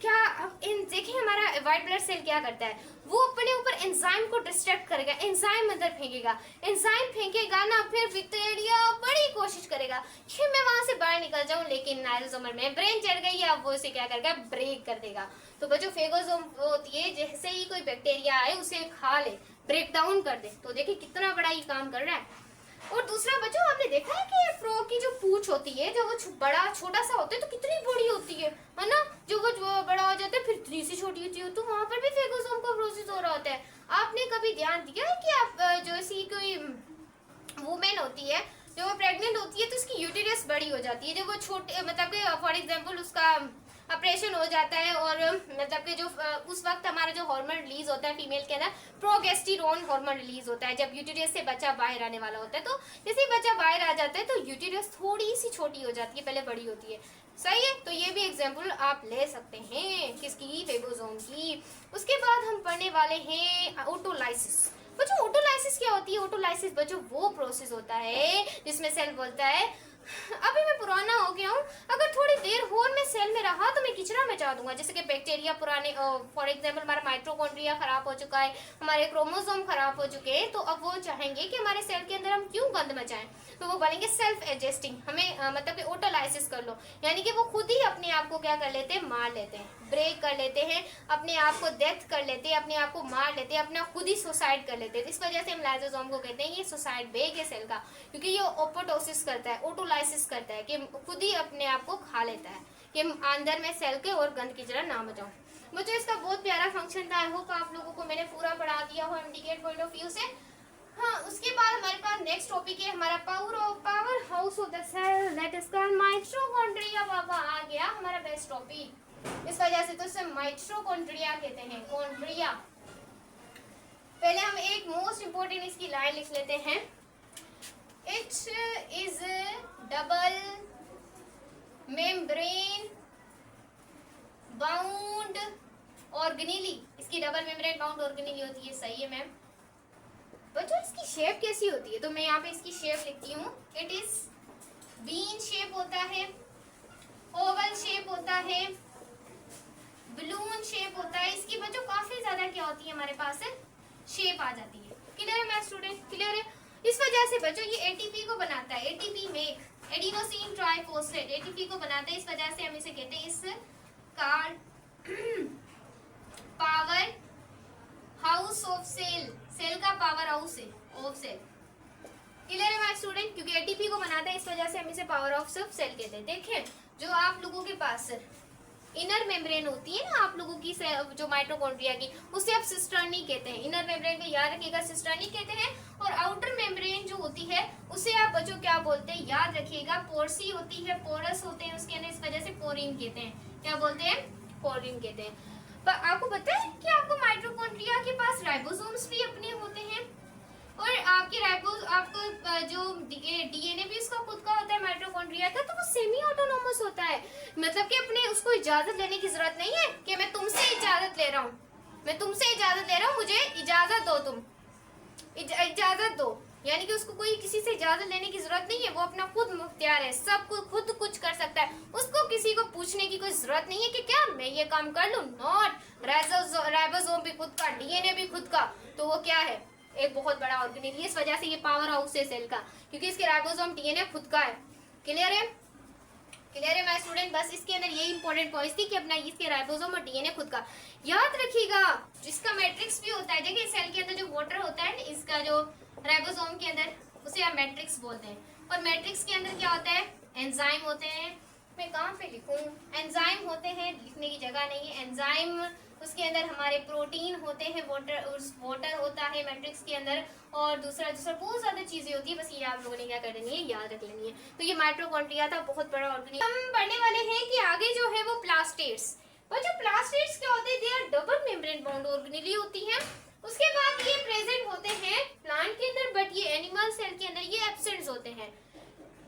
क्या अब इन देखिए हमारा व्हाइट ब्लड सेल क्या करता है, वो अपने ऊपर एंजाइम को डिस्ट्रैक्ट करेगा, एंजाइम अंदर फेंकेगा, एंजाइम फेंकेगा ना, फिर बैक्टीरिया बड़ी कोशिश करेगा कि मैं वहां से बाहर निकल जाऊं, लेकिन लाइसोसोमल मेम्ब्रेन चढ़ गई है, अब वो इसे क्या करेगा, ब्रेक कर देगा। तो बच्चों फेगोसोम होती है, जैसे ही कोई बैक्टीरिया आए उसे खा ले, ब्रेक डाउन कर दे। तो देखिए कितना बड़ा ये काम कर रहा है। और दूसरा बच्चों आपने देखा है कि फ्रॉग की जो पूंछ होती है, जब वो बड़ा छोटा सा होता है तो कितनी बड़ी होती है ना, जो वो बड़ा हो जाता है फिर इतनी सी छोटी होती है, तो वहां पर भी फेगोसोम का प्रोसेस हो रहा होता है। आपने कभी ध्यान दिया है कि आप जो ऐसी कोई वुमेन होती है, जब वो प्रेग्नेंट होती है तो उसकी यूटेरस बड़ी हो जाती है, जब वो छोटे मतलब कि फॉर एग्जांपल उसका ऑपरेशन हो जाता है, और मतलब कि जो उस वक्त हमारा जो हार्मोन रिलीज होता है फीमेल के अंदर, प्रोगेस्टेरोन हार्मोन रिलीज होता है जब यूटेरस से बच्चा बाहर आने वाला होता है। तो जैसे ही बच्चा बाहर आ जाता है तो यूटेरस थोड़ी सी छोटी हो जाती है, पहले बड़ी होती है, सही है। तो ये भी एग्जाम्पल आप ले सकते हैं किसकी, फेगोसोम की। उसके बाद हम पढ़ने वाले हैं ऑटोलाइसिस। बच्चों ऑटोलाइसिस क्या होती है? ऑटोलाइसिस बच्चों वो प्रोसेस होता है जिसमें सेल बोलता है अभी मैं पुराना हो गया हूँ, अगर थोड़ी देर और मैं सेल में रहा तो मैं किचरा मचा दूंगा। जैसे कि बैक्टीरिया पुराने फॉर एग्जांपल हमारा माइटोकॉन्ड्रिया खराब हो चुका है, हमारे क्रोमोसोम खराब हो चुके हैं, तो अब वो चाहेंगे कि हमारे सेल के अंदर हम क्यों गंद मचाएं, तो वो बनेंगे सेल्फ एडजस्टिंग, हमें मतलब कि ऑटोलाइसिस कर लो, यानी कि वो खुद ही अपने आप को क्या कर लेते हैं, मार लेते हैं, ब्रेक कर लेते हैं, अपने आप को डेथ कर लेते हैं, अपने आप को मार लेते हैं, अपना खुद ही सुसाइड कर लेते हैं। इस वजह से हम लाइसोसोम को कहते हैं ये सुसाइड बेग है सेल का, क्योंकि ये ओपोटोसिस करता है, ऑटोलाइसिस करता है कि खुद ही अपने आप को खा लेता है कि अंदर में सेल के और गंद कीचड़ा ना मचाऊं। मुझे इसका बहुत प्यारा फंक्शन था, आई होप आप लोगों को मैंने पूरा पढ़ा दिया हो इंडिकेट पॉइंट ऑफ व्यू से। हाँ, उसके बाद हमारे पास नेक्स्ट टॉपिक है हमारा power house of the cell, that is called mitochondria. बाबा आ गया हमारा बेस्ट टॉपिक, इस वजह से तो इसे माइटोकॉन्ड्रिया कहते हैं, कॉन्ड्रिया। पहले हम एक मोस्ट इंपोर्टेंट इसकी लाइन लिख लेते हैं, it is double membrane bound organelle. इसकी डबल मेम्ब्रेन बाउंड ऑर्गेनेली होती है, सही है मैम। बच्चों इसकी शेप कैसी होती है, तो मैं यहाँ पे इसकी शेप लिखती हूँ, इट इज बीन शेप होता है, ओवल शेप होता है, बलून शेप होता है। इसकी बच्चों काफी ज्यादा क्या होती है हमारे पास शेप आ जाती है। क्लियर है मैं स्टूडेंट, क्लियर है। इस वजह से बच्चों ये एटीपी को बनाता है, ATP make adenosine triphosphate, ATP को बनाता है, इस वजह से हम इसे कहते हैं इस power house of cell, cell का पावर हाउस है ऑफ सेल। क्लियर है माय स्टूडेंट, क्योंकि एटीपी को बनाता है इस वजह से हम इसे पावर हाउस ऑफ सेल कहते हैं। देखिए जो आप लोगों के पास इनर मेम्ब्रेन होती है ना आप लोगों की जो माइटोकॉन्ड्रिया की, उसे आप सिस्टर्नी कहते हैं। इनर मेम्ब्रेन को याद रखिएगा सिस्टर्नी कहते हैं, और आउटर मेम्ब्रेन जो होती है उसे आप बच्चों क्या बोलते हैं, याद रखिएगा पोर्सी होती है, पोरस होते हैं उसके अंदर, इस वजह से पोरिन कहते हैं। क्या बोलते हैं, पोरिन कहते हैं। पर आपको पता है कि आपको माइटोकॉन्ड्रिया के पास राइबोसोम्स भी अपने होते हैं, और आपके आपको जो डीएनए भी उसका खुद का होता है माइटोकॉन्ड्रिया का, तो वो सेमी ऑटोनोमस होता है, मतलब कि अपने उसको इजाजत लेने की जरूरत नहीं है कि मैं तुमसे इजाजत ले रहा हूँ, मैं तुमसे इजाजत ले रहा हूँ, मुझे इजाजत दो, तुम इजाजत दो, यानी कि उसको कोई किसी से इजाजत लेने की जरूरत नहीं है, वो अपना खुद मुख्तियार है, सब खुद कुछ कर सकता है, उसको किसी को पूछने की कोई जरूरत नहीं है कि क्या मैं ये काम कर लूं। नॉट, राइबोसोम भी खुद का, डीएनए भी खुद का, तो वो क्या है, एक बहुत बड़ा ऑर्गेनेल। इस वजह से ये पावर हाउस है सेल का, क्योंकि इसके राइबोसोम डीएनए खुद का है। क्लियर है, क्लियर है माय स्टूडेंट। बस इसके अंदर ये इंपॉर्टेंट पॉइंट थी कि अपना इसके राइबोसोम और डीएनए खुद का याद रखिएगा। जिसका मैट्रिक्स भी होता है, देखिए सेल के अंदर जो वाटर होता है इसका जो राइबोसोम के अंदर, उसे हम मैट्रिक्स बोलते हैं, और मैट्रिक्स के अंदर क्या होता है, एंजाइम होते हैं। मैं कहाँ पे लिखूं, एंजाइम होते हैं, लिखने की जगह नहीं है, एंजाइम, उसके अंदर हमारे प्रोटीन होते हैं, वाटर होता है मैट्रिक्स के अंदर, और दूसरा बहुत ज्यादा चीजें होती है, बस ये आप लोगों ने क्या कर लेनी है, याद रख लेनी है। तो ये माइटोकॉन्ड्रिया था, बहुत बड़ा ऑर्गेनेल। हम पढ़ने वाले हैं कि आगे जो है वो प्लास्टेड्स। और जो प्लास्टेड्स क्या होते हैं, they are double membrane bound organelle होती हैं। उसके बाद ये प्रेजेंट होते हैं प्लांट के अंदर, बट ये एनिमल सेल के अंदर ये एब्सेंट होते हैं।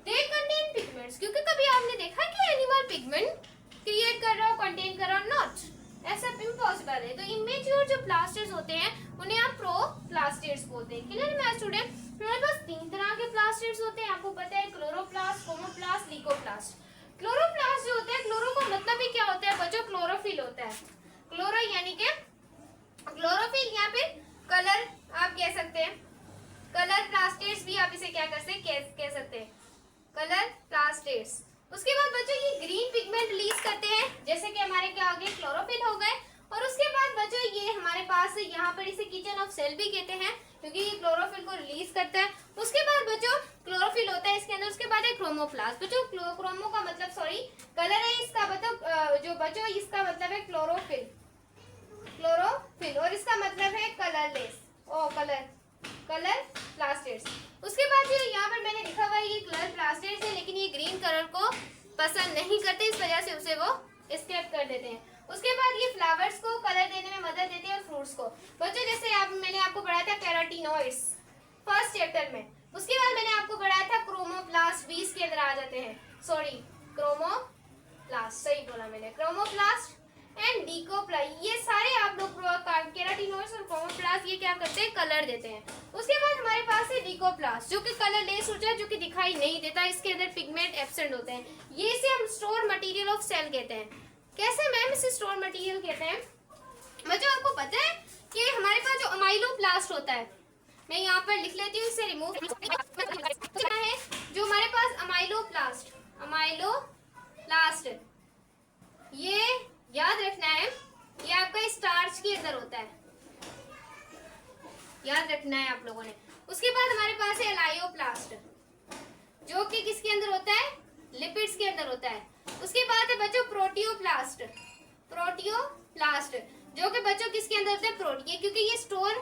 दे कंटेन पिगमेंट्स, क्योंकि कभी आपने देखा कि एनिमल पिगमेंट क्रिएट कर रहा हो, कंटेन कर रहा हो, नॉट, ऐसा इम्पॉसिबल है। तो इमेच्योर जो प्लास्टिड्स होते हैं उन्हें आप प्रोप्लास्टिड्स बोलते हैं। क्लियर है स्टूडेंट? हमारे पास 3 तरह के प्लास्टिड्स होते हैं, आपको पता है, क्लोरोप्लास्ट, क्रोमोप्लास्ट, लीकोप्लास्ट। क्लोरोप्लास्ट जो होता है, क्लोरो का मतलब ही क्या होता है बच्चों? क्लोरोफिल होता है। क्लोरो यानी कि क्लोरोफिल, या फिर कलर आप कह सकते हैं, कलर प्लास्टिड्स भी आप इसे क्या कर सकते हैं, कलर प्लास्टिड्स। उसके बाद बच्चों ये ग्रीन पिगमेंट रिलीज करते हैं, जैसे कि हमारे क्या हो गए, क्लोरोफिल हो गए। और उसके बाद बच्चों ये हमारे पास यहाँ पर इसे किचन ऑफ सेल भी कहते हैं, क्योंकि ये क्लोरोफिल को रिलीज करता है। उसके बाद बच्चों क्लोरोफिल होता है इसके अंदर। उसके बाद है क्रोमोप्लास्ट। बच्चों क्रोमो का मतलब सॉरी कलर है, इसका मतलब जो बच्चों इसका मतलब है क्लोरोफिल, क्लोरोफिल, और इसका मतलब है कलरलेस, कलर प्लास्टिड्स। उसके बाद जो यहाँ पर मैंने लिखा हुआ है ये कलर प्लास्टिड्स है, लेकिन ये ग्रीन कलर को पसंद नहीं करते, इस वजह से उसे वो स्किप कर देते हैं। उसके बाद ये फ्लावर्स को कलर देने में मदद देते हैं और फ्रूट्स को। बच्चों जैसे मैंने आपको पढ़ाया था कैरोटीनॉइड्स फर्स्ट चैप्टर में। उसके बाद मैंने आपको पढ़ाया था क्रोमोप्लास्ट, 20 के अंदर आ जाते हैं, सॉरी क्रोमोप्लास्ट, सही बोला मैंने, क्रोमोप्लास्ट एंड डीकोप्लास्ट। ये सारे आप लोग केराटिनॉइड्स और क्रोमोप्लास्ट ये क्या करते हैं, कलर देते हैं। उसके बाद हमारे पास है डीकोप्लास्ट, जो कि कलरलेस होता है, जो कि दिखाई नहीं देता, इसके अंदर पिगमेंट एब्सेंट होते हैं। ये इसे हम स्टोर मटेरियल ऑफ सेल कहते हैं। कैसे मैम इसे स्टोर मटेरियल कहते हैं? बच्चों आपको पता है कि हमारे पास जो अमाइलोप्लास्ट होता है, मैं यहाँ पर लिख लेती हूँ, इसे रिमूव है, जो हमारे पास अमाइलोप्लास्ट ये याद रखना है, ये आपका स्टार्च के अंदर होता है, याद रखना है आप लोगों ने। उसके बाद हमारे पास है एलायोप्लास्ट, जो कि किसके अंदर होता है, लिपिड्स के अंदर होता है। उसके बाद है बच्चों प्रोटियोप्लास्ट, जो कि बच्चों किसके अंदर होता है, प्रोटीन, क्योंकि ये स्टोर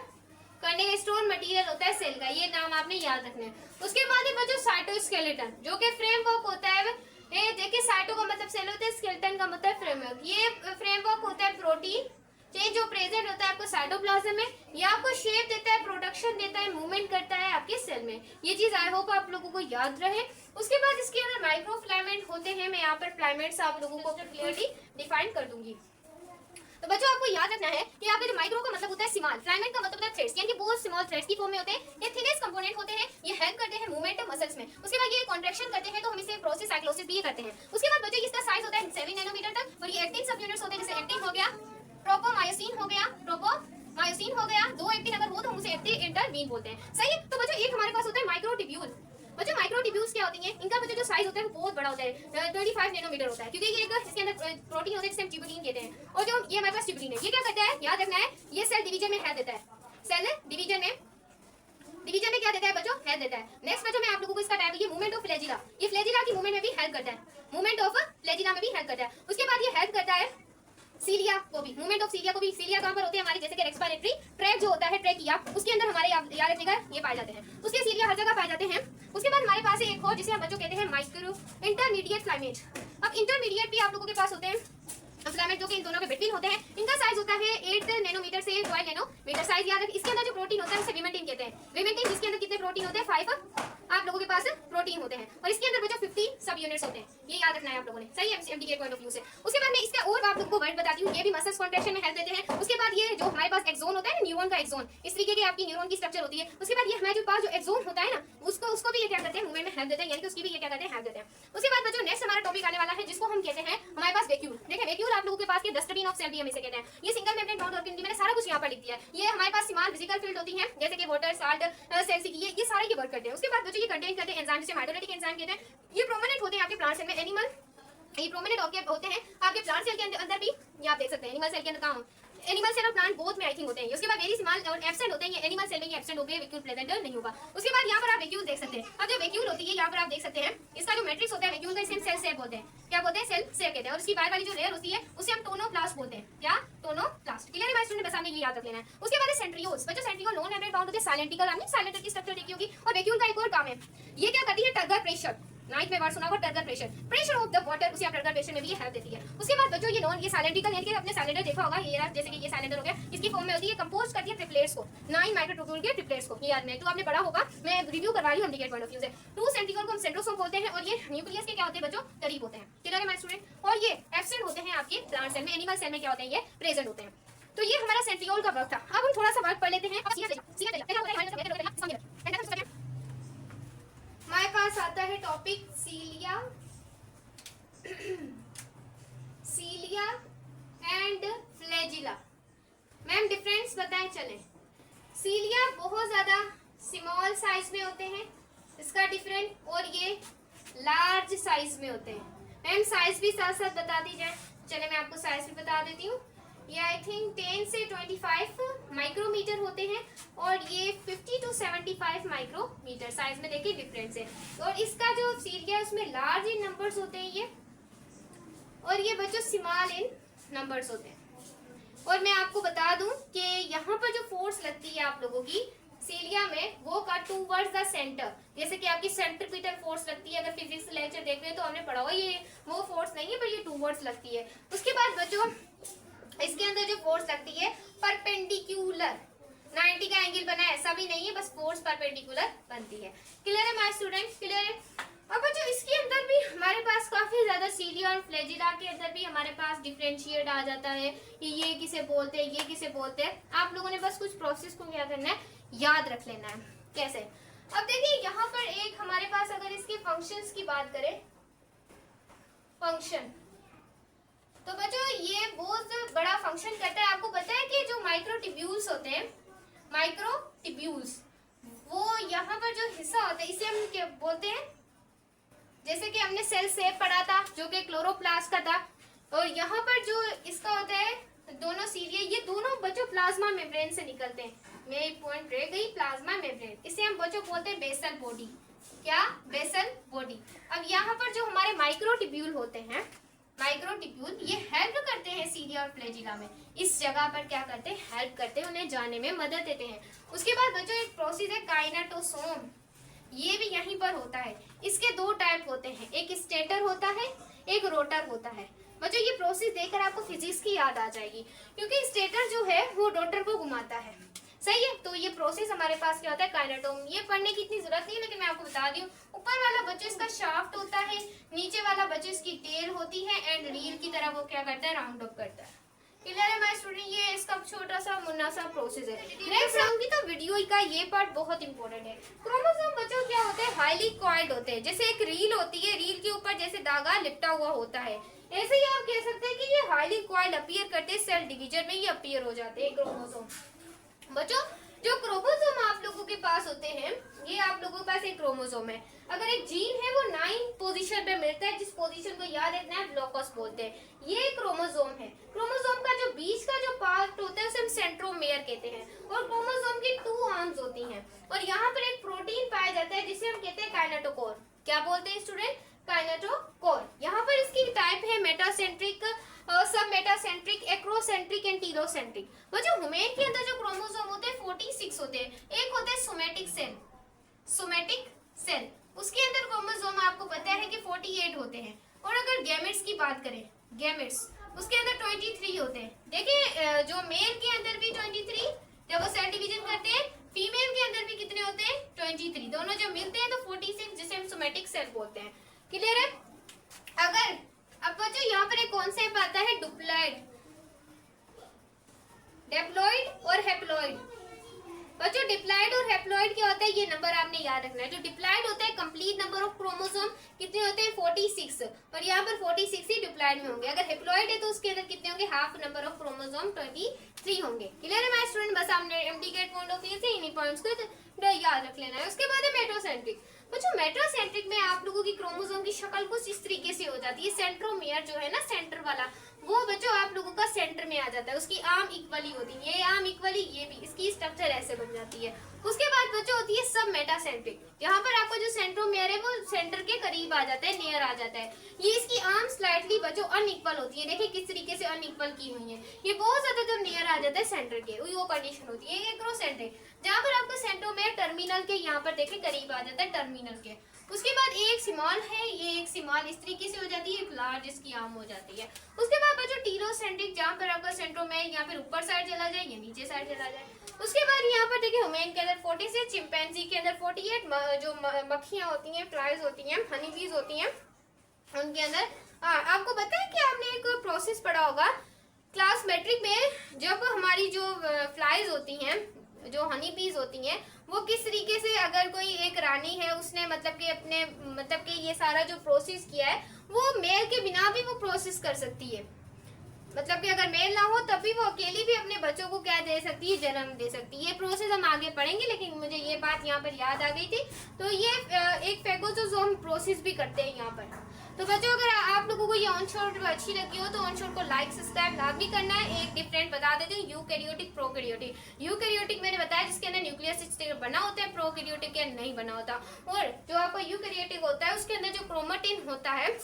करने का स्टोर मटेरियल होता है सेल का, ये नाम आपने याद रखना है। उसके बाद है बच्चों साइटोस्केलेटन, जो कि फ्रेमवर्क होता है। ये देखिए साइटो का मतलब सेल होता है, स्केलेटन का मतलब फ्रेमवर्क। ये फ्रेमवर्क होता है प्रोटीन चेंज जो प्रेजेंट होता है आपको साइटोप्लाज्म में, ये आपको शेप देता है, प्रोडक्शन देता है, मूवमेंट करता है आपके सेल में। ये चीज आई होप आप लोगों को याद रहे। उसके बाद इसके अंदर माइक्रोफिलामेंट होते हैं, मैं यहाँ पर फिलामेंट्स आप लोगों को क्लियरली डिफाइन कर दूंगी। तो बच्चों आपको याद रखना है कि यहाँ पे जो माइक्रो का मतलब होता है स्मॉल, फिलामेंट का मतलब होता है थ्रेड्स, यानी कि बहुत स्मॉल थ्रेड्स की फॉर्म में होते हैं। ये थिनेस्ट कंपोनेंट होते हैं, ये हेल्प करते हैं मूवमेंट मसल्स में। उसके बाद ये कॉन्ट्रैक्शन करते हैं, तो हम इसे प्रोसेस साइक्लोसिस भी करते हैं। उसके बाद बच्चों इसका साइज होता है 7 नैनोमीटर तक, और ये एक्टिन सब यूनिट्स होते हैं, जैसे एक्टिन हो गया, ट्रोपोमायोसिन हो गया, 2 एक्टिन अगर हो तो हम उसे एक्टिन इंटरवीन बोलते हैं। सही है। तो बच्चों एक हमारे पास होता है माइक्रोट्यूब्यूल। बच्चों माइक्रोट्यूब्यूल्स क्या होती हैं, इनका बच्चों जो साइज होता है वो बहुत बड़ा होता है, 25 नैनोमीटर होता है, क्योंकि ये एक इसके अंदर प्रोटीन होता है जिसे हम ट्यूबुलिन कहते हैं। और जो ये हमारे पास ट्यूबुलिन है, ये क्या करता है, याद रखना है, ये सेल डिवीजन में हेल्प देता है, सेल डिवीजन में क्या देता है बच्चों, हेल्प देता है। नेक्स्ट बच्चों मैं आप लोगों को इसका टाइप, ये मूवमेंट ऑफ फ्लैजिला, ये फ्लैजिला की मूवमेंट में भी हेल्प करता है, मूवमेंट ऑफ फ्लैजिला में भी हेल्प करता है। उसके बाद ये हेल्प करता है सीलिया को भी, मूवमेंट ऑफ सीलिया को भी। सीलिया कहां पर होते हैं हमारे, जैसे कि रेस्पिरेटरी ट्रैक जो होता है, ट्रैकिया, उसके अंदर हमारे याद रखिएगा ये पाए जाते हैं। उसके सीलिया हर जगह पाए जाते हैं। उसके बाद हमारे पास एक और जिसे हम बच्चों कहते हैं माइक्रो इंटरमीडिएट फ्लामेट। अब इंटरमीडिएट भी आप लोगों के पास होते हैं फ्लामेट, जो कि इन दोनों के बिटवीन होते हैं। इनका साइज होता है 8 नैनोमीटर से 12 नैनोमीटर साइज, याद रखिए। इसके अंदर जो प्रोटीन होता है उसे विमेंटिन कहते हैं। विमेंटिन जिसके अंदर कितने प्रोटीन होते हैं, 5 आप लोगों के पास प्रोटीन होते हैं, और इसके अंदर बच्चों 50 सब यूनिट्स होते हैं, ये याद रखना है आप लोगों ने। सही है एमडी के पॉइंट ऑफ व्यू से। उसके बाद मैं इसका और आप लोगों को वर्ड बताती हूँ, ये भी मसल्स कॉन्ट्रैक्शन में हेल्प देते हैं। उसके बाद ये जो हमारे पास एक्सोन होता है, न्यूरॉन का एक्सोन, इस तरीके की आपकी न्यूरॉन की स्ट्रक्चर होती है। उसके बाद ये हमारे पास जो एक्सोन होता है ना, उसको भी ये क्या करते हैं, मूवमेंट में हेल्प देते हैं, यानी कि उसकी भी ये क्या करते हैं, हेल्प देते हैं। उसके बाद बच्चों नेक्स्ट हमारा टॉपिक आने वाला है, जिसको हम कहते हैं हमारे पास वैक्यूल। देखिए वैक्यूल आप लोगों के पास के डस्टबिन ऑफ सेल भी हम इसे कहते हैं। ये सिंगल मेम्ब्रेन बाउंड ऑर्गेनिज्म, मैंने सारा कुछ यहाँ पर लिख दिया है। ये हमारे पास स्मॉल फिजिकल फील्ड होती है, जैसे कि वाटर, साल्ट, सेल्सिक, ये सारे के वर्क करते हैं। उसके बाद बच्चों ये कंटेन करते हैं एंजाइम, जिसे माइटोलाइटिक एंजाइम कहते हैं। ये प्रोमिनेंट होते हैं आपके प्लांट सेल में, एनिमल ये प्रोमिनेंट होते हैं आपके प्लांट सेल के अंदर भी, ये आप देख सकते हैं। एनिमल सेल के अंदर कहाँ, एनिमल सेल और प्लांट बोथ में आई थिंक होते हैं। उसके बाद वेरी स्मॉल और एब्सेंट होते हैं, ये एनिमल सेल में ये एब्सेंट हो गए, वैक्यूल प्रेजेंट नहीं होगा। उसके बाद यहाँ पर आप वैक्यूल देख सकते हैं। अब जो वैक्यूल होती है यहाँ पर आप देख सकते हैं, इसका जो मैट्रिक्स होता है वैक्यूल का, इसे सेल बोलते हैं। क्या बोलते हैं, सेल कहते हैं। और उसकी बाहर वाली जो लेयर होती है उसे हम टोनोप्लास्ट बोलते हैं। क्या, टोनोप्लास्ट। क्लियर है भाई स्टूडेंट, बस आपने ये याद रख लेना है। उसके बाद सेंट्रियोल्स, बच्चों सेंट्रियोल नॉन मेम्ब्रेन बाउंड होते हैं, साइलेंटिकल, हमने साइलेंटर की स्ट्रक्चर देखी होगी। और वैक्यूल का एक और काम है, ये क्या करती है, टगर प्रेशर, नाइन्थ में वर्ड सुना होगा turgor pressure, pressure of the water, उसे आप टर्गर प्रेशर में भी हेल्प देती है। उसके बाद बच्चों ये नॉन, ये सिलेंड्रिकल यानी कि आपने सिलेंडर देखा होगा, ये रहा, जैसे कि ये सिलेंडर हो गया, इसकी फॉर्म में होती है, कंपोज करती है ट्रिपलेट्स को, 9 माइक्रोट्यूब्यूल के ट्रिपलेट्स को। ये याद में तो आपने पढ़ा होगा, मैं रिव्यू करवा रही हूं इंडिकेट पॉइंट ऑफ व्यू से। 2 सेंट्रियोल को हम सेंट्रोसोम बोलते हैं, और ये न्यूक्लियस के क्या होते हैं बच्चों, करीब होते हैं। क्लियर है माय स्टूडेंट। और ये एब्सेंट होते हैं आपके प्लांट सेल में, एनिमल सेल में क्या होते हैं, ये प्रेजेंट होते हैं। तो ये हमारा सेंट्रियोल का वर्क था। अब हम थोड़ा सा वर्क पढ़ लेते हैं। हमारे पास आता है topic cilia, cilia and flagella. Ma'am difference बताएं चलें। सीलिया बहुत ज्यादा स्मॉल साइज में होते हैं, इसका डिफरेंट, और ये लार्ज साइज में होते हैं। मैम साइज भी साथ साथ बता दी जाए। चले मैं आपको साइज भी बता देती हूँ। ये आई थिंक 10 से 25 माइक्रोमीटर होते हैं, और ये 50 to 75 माइक्रोमीटर। साइज में देखिए डिफरेंस है। और इसका जो सीलिया है उसमें लार्ज इन नंबर्स होते हैं ये, और ये बच्चों स्मॉल इन नंबर्स होते हैं। और मैं आपको बता दूं कि यहाँ पर जो फोर्स लगती है आप लोगों की सीलिया में, वो का टूवर्ड्स द सेंटर, जैसे कि आपकी सेंट्रीपिटल फोर्स लगती है। अगर फिजिक्स लेक्चर देख रहे हैं तो हमने पढ़ा हुआ, ये वो फोर्स नहीं है पर ये टूवर्ड्स लगती है। उसके बाद बच्चों इसके अंदर जो फोर्स लगती है परपेंडिकुलर, 90 का एंगल बना है ऐसा भी नहीं है, बस फोर्स परपेंडिकुलर बनती है। क्लियर है माय स्टूडेंट, क्लियर है। अब बच्चों इसके अंदर भी हमारे पास काफी ज्यादा सीलिया और फ्लैजिला के अंदर भी हमारे पास डिफरेंशिएट आ जाता है कि ये किसे बोलते हैं, ये किसे बोलते हैं। आप लोगों ने बस कुछ प्रोसेस को क्या करना है, याद रख लेना है। कैसे, अब देखिए यहाँ पर एक हमारे पास अगर इसके फंक्शंस की बात करें, फंक्शन, तो बच्चों ये बहुत बड़ा फंक्शन करता है। आपको पता है कि जो माइक्रोट्यूब्यूल्स होते हैं, माइक्रोट्यूब्यूल्स, वो यहाँ पर जो हिस्सा होता है इसे हम क्या बोलते हैं, जैसे कि हमने सेल शेप पढ़ा था जो कि क्लोरोप्लास्ट का था, और यहाँ पर जो इसका होता है दोनों सीलिया, ये दोनों बच्चों प्लाज्मा मेम्ब्रेन से निकलते हैं। मेरी पॉइंट रह गई, प्लाज्मा मेम्ब्रेन, इसे हम बच्चों बोलते हैं बेसल बॉडी। क्या, बेसल बॉडी। अब यहाँ पर जो हमारे माइक्रोट्यूब्यूल होते हैं, माइक्रोट्यूब्यूल, ये हेल्प करते हैं सीलिया और फ्लैजिला में। इस जगह पर क्या करते हैं, हेल्प करते हैं, उन्हें जाने में मदद देते हैं। उसके बाद बच्चों एक प्रोसेस है काइनेटोसोम, ये भी यहीं पर होता है। इसके 2 टाइप होते हैं, एक स्टेटर होता है, एक रोटर होता है। बच्चों ये प्रोसेस देखकर आपको फिजिक्स की याद आ जाएगी, क्योंकि स्टेटर जो है वो रोटर को घुमाता है, सही है। तो ये प्रोसेस हमारे पास क्या होता है, काइनेटोम। ये पढ़ने की इतनी जरूरत नहीं है, लेकिन मैं आपको बता दी हूँ। ऊपर वाला बच्चों इसका शाफ्ट होता है, नीचे वाला बच्चों इसकी टेल होती है, एंड रील की तरह वो क्या करता है, राउंड अप करता है। क्लियर है माय स्टूडेंट, ये इसका छोटा सा मुन्ना सा प्रोसेस है। नेक्स्ट आऊंगी तो वीडियो का ये पार्ट बहुत इंपॉर्टेंट है। क्रोमोसोम बच्चों क्या होते हैं, हाईली कॉइल्ड होते हैं। जैसे एक रील होती है, रील के ऊपर जैसे धागा लिपटा हुआ होता है, ऐसे ही आप कह सकते हैं कि ये हाईली कॉइल्ड अपीयर करते हैं, सेल डिवीजन में ये अपीयर हो जाते हैं क्रोमोसोम। बच्चों जो क्रोमोसोम आप लोगों के पास होते हैं, ये आप लोगों के पास एक क्रोमोसोम है। अगर एक जीन है वो 9 पोजीशन पे मिलता है, जिस पोजीशन को याद रखना है, ब्लॉकस बोलते हैं। ये क्रोमोसोम है। क्रोमोसोम का जो बीच का जो पार्ट होता है उसे हम सेंट्रोमेयर कहते हैं, और क्रोमोसोम की 2 आर्म्स होती हैं, और यहाँ पर एक प्रोटीन पाया जाता है जिसे हम कहते हैं काइनेटोकोर। क्या बोलते हैं स्टूडेंट, काइनेटोकोर। यहाँ पर इसकी टाइप है मेटासेंट्रिक, सब मेटासेंट्रिक, एक्रोसेंट्रिक एंड टीलोसेंट्रिक। बच्चों ह्यूमन के अंदर जो क्रोमोसोम होते हैं 46 होते हैं। एक होता है सोमेटिक सेल, सोमेटिक सेल, उसके अंदर क्रोमोसोम आपको पता है कि 48 होते हैं। और अगर गैमेट्स की बात करें, गैमेट्स, उसके अंदर 23 होते हैं। देखिए जो मेल के अंदर भी 23, जब वो सेल डिवीजन करते हैं, फीमेल के अंदर भी कितने होते हैं, 23। दोनों जब मिलते हैं तो 46, जिसे हम सोमेटिक सेल बोलते हैं। क्लियर है। अगर अब बच्चों यहाँ पर एक कॉन्सेप्ट आता है डिप्लॉइड, डिप्लॉइड और हैप्लॉइड। बच्चों डिप्लॉइड और हैप्लॉइड क्या होता है, ये नंबर आपने याद रखना है। जो डिप्लॉइड होता है कंप्लीट नंबर ऑफ क्रोमोसोम कितने होते हैं, 46, और यहाँ पर 46 ही डिप्लॉइड में होंगे। अगर हैप्लॉइड है तो उसके अंदर कितने होंगे, हाफ नंबर ऑफ क्रोमोसोम 23 होंगे। क्लियर है माय स्टूडेंट, बस आपने इंडिकेट पॉइंट ऑफ व्यू से इन्हीं पॉइंट्स को याद रख लेना है। उसके बाद है मेट्रोसेंट्रिक। बच्चों मेट्रोसेंट्रिक में आप लोगों की क्रोमोसोम की शक्ल कुछ इस तरीके से हो जाती है। सेंट्रोमियर जो है ना, सेंटर वाला, वो बच्चों आप लोगों का सेंटर में आ जाता है, उसकी आर्म इक्वली होती है, ये आर्म इक्वली, ये भी, इसकी स्ट्रक्चर ऐसे बन जाती है। उसके बाद बच्चों होती है सब मेटासेंट्रिक, यहाँ पर आपका जो सेंट्रोमेयर है वो सेंटर के करीब आ जाता है, नियर आ जाता है। ये इसकी आर्म स्लाइटली बच्चों अनइक्वल होती है, देखिए किस तरीके से अनइक्वल की हुई है, ये बहुत ज्यादा जब नियर आ जाता है सेंटर के, वो कंडीशन होती है एक्रोसेंट्रिक, जहाँ पर आपका सेंट्रोमेयर टर्मिनल के यहाँ पर देखिए करीब आ जाता है टर्मिनल के। उसके बाद एक स्मॉल है, ये एक स्मॉल इस तरीके से हो जाती है, एक लार्ज इसकी आर्म हो जाती है। उसके बाद बच्चों टीलोसेंट्रिक, जहाँ पर आपका सेंट्रोमेयर यहाँ पर ऊपर साइड चला जाए या नीचे साइड चला जाए। उसके बाद यहाँ पर देखिए ह्यूमन के अंदर 46, चिंपैंजी के अंदर 48, जो मक्खियाँ होती हैं, फ्लाइज होती हैं, हनी बीज होती हैं, उनके अंदर आपको पता है कि आपने एक प्रोसेस पढ़ा होगा क्लास मैट्रिक में, जब हमारी जो फ्लाइज होती हैं, जो हनी बीज होती हैं, वो किस तरीके से, अगर कोई एक रानी है उसने मतलब कि अपने मतलब कि ये सारा जो प्रोसेस किया है वो मेल के बिना भी वो प्रोसेस कर सकती है, मतलब कि अगर मेल ना हो तब भी वो अकेली भी अपने बच्चों को क्या दे सकती है, जन्म दे सकती है। ये प्रोसेस हम आगे पढ़ेंगे, लेकिन मुझे ये बात यहाँ पर याद आ गई थी। तो ये एक फेगोजोसोम प्रोसेस भी करते हैं यहाँ पर। तो बच्चों अगर आप लोगों को ये ऑन शॉट अच्छी लगी हो तो ऑन शॉट को लाइक सब्सक्राइब लाजमी करना है। एक डिफरेंट बता देती हूँ, यूकैरियोटिक प्रोकैरियोटिक। यूकैरियोटिक मैंने बताया जिसके अंदर न्यूक्लियस बना होता है, प्रोकैरियोटिक के अंदर नहीं बना होता। और जो आपका यूकैरियोटिक होता है उसके अंदर जो क्रोमेटिन होता है,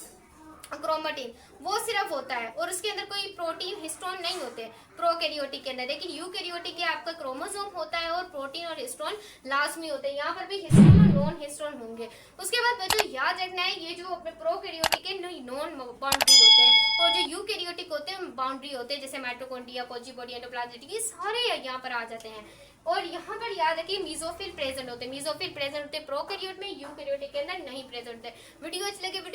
क्रोमेटिन वो सिर्फ होता है, और उसके अंदर कोई प्रोटीन हिस्टोन नहीं होते प्रोकैरियोटिक के अंदर। लेकिन यूकैरियोटिक के आपका क्रोमोसोम होता है और प्रोटीन और हिस्टोन लाजमी होते हैं। यहाँ पर भी हिस्टोन और नॉन हिस्टोन होंगे। उसके बाद बच्चों याद रखना है, ये जो अपने प्रोकैरियोटिक है नॉन बाउंड्री होते हैं, और जो यूकैरियोटिक होते हैं बाउंड्री होते हैं, जैसे माइटोकॉन्ड्रिया, गोल्गी बॉडी, एंडोप्लाज्म, ये सारे यहाँ पर आ जाते हैं। और यहाँ पर याद रखिए मीजोफिल प्रेजेंट होते हैं, मीजोफिल प्रेजेंट होते हैं प्रोकैरियोट में, यूकैरियोटिक के अंदर नहीं प्रेजेंट होते। वीडियो अच्छी लगे वीडियो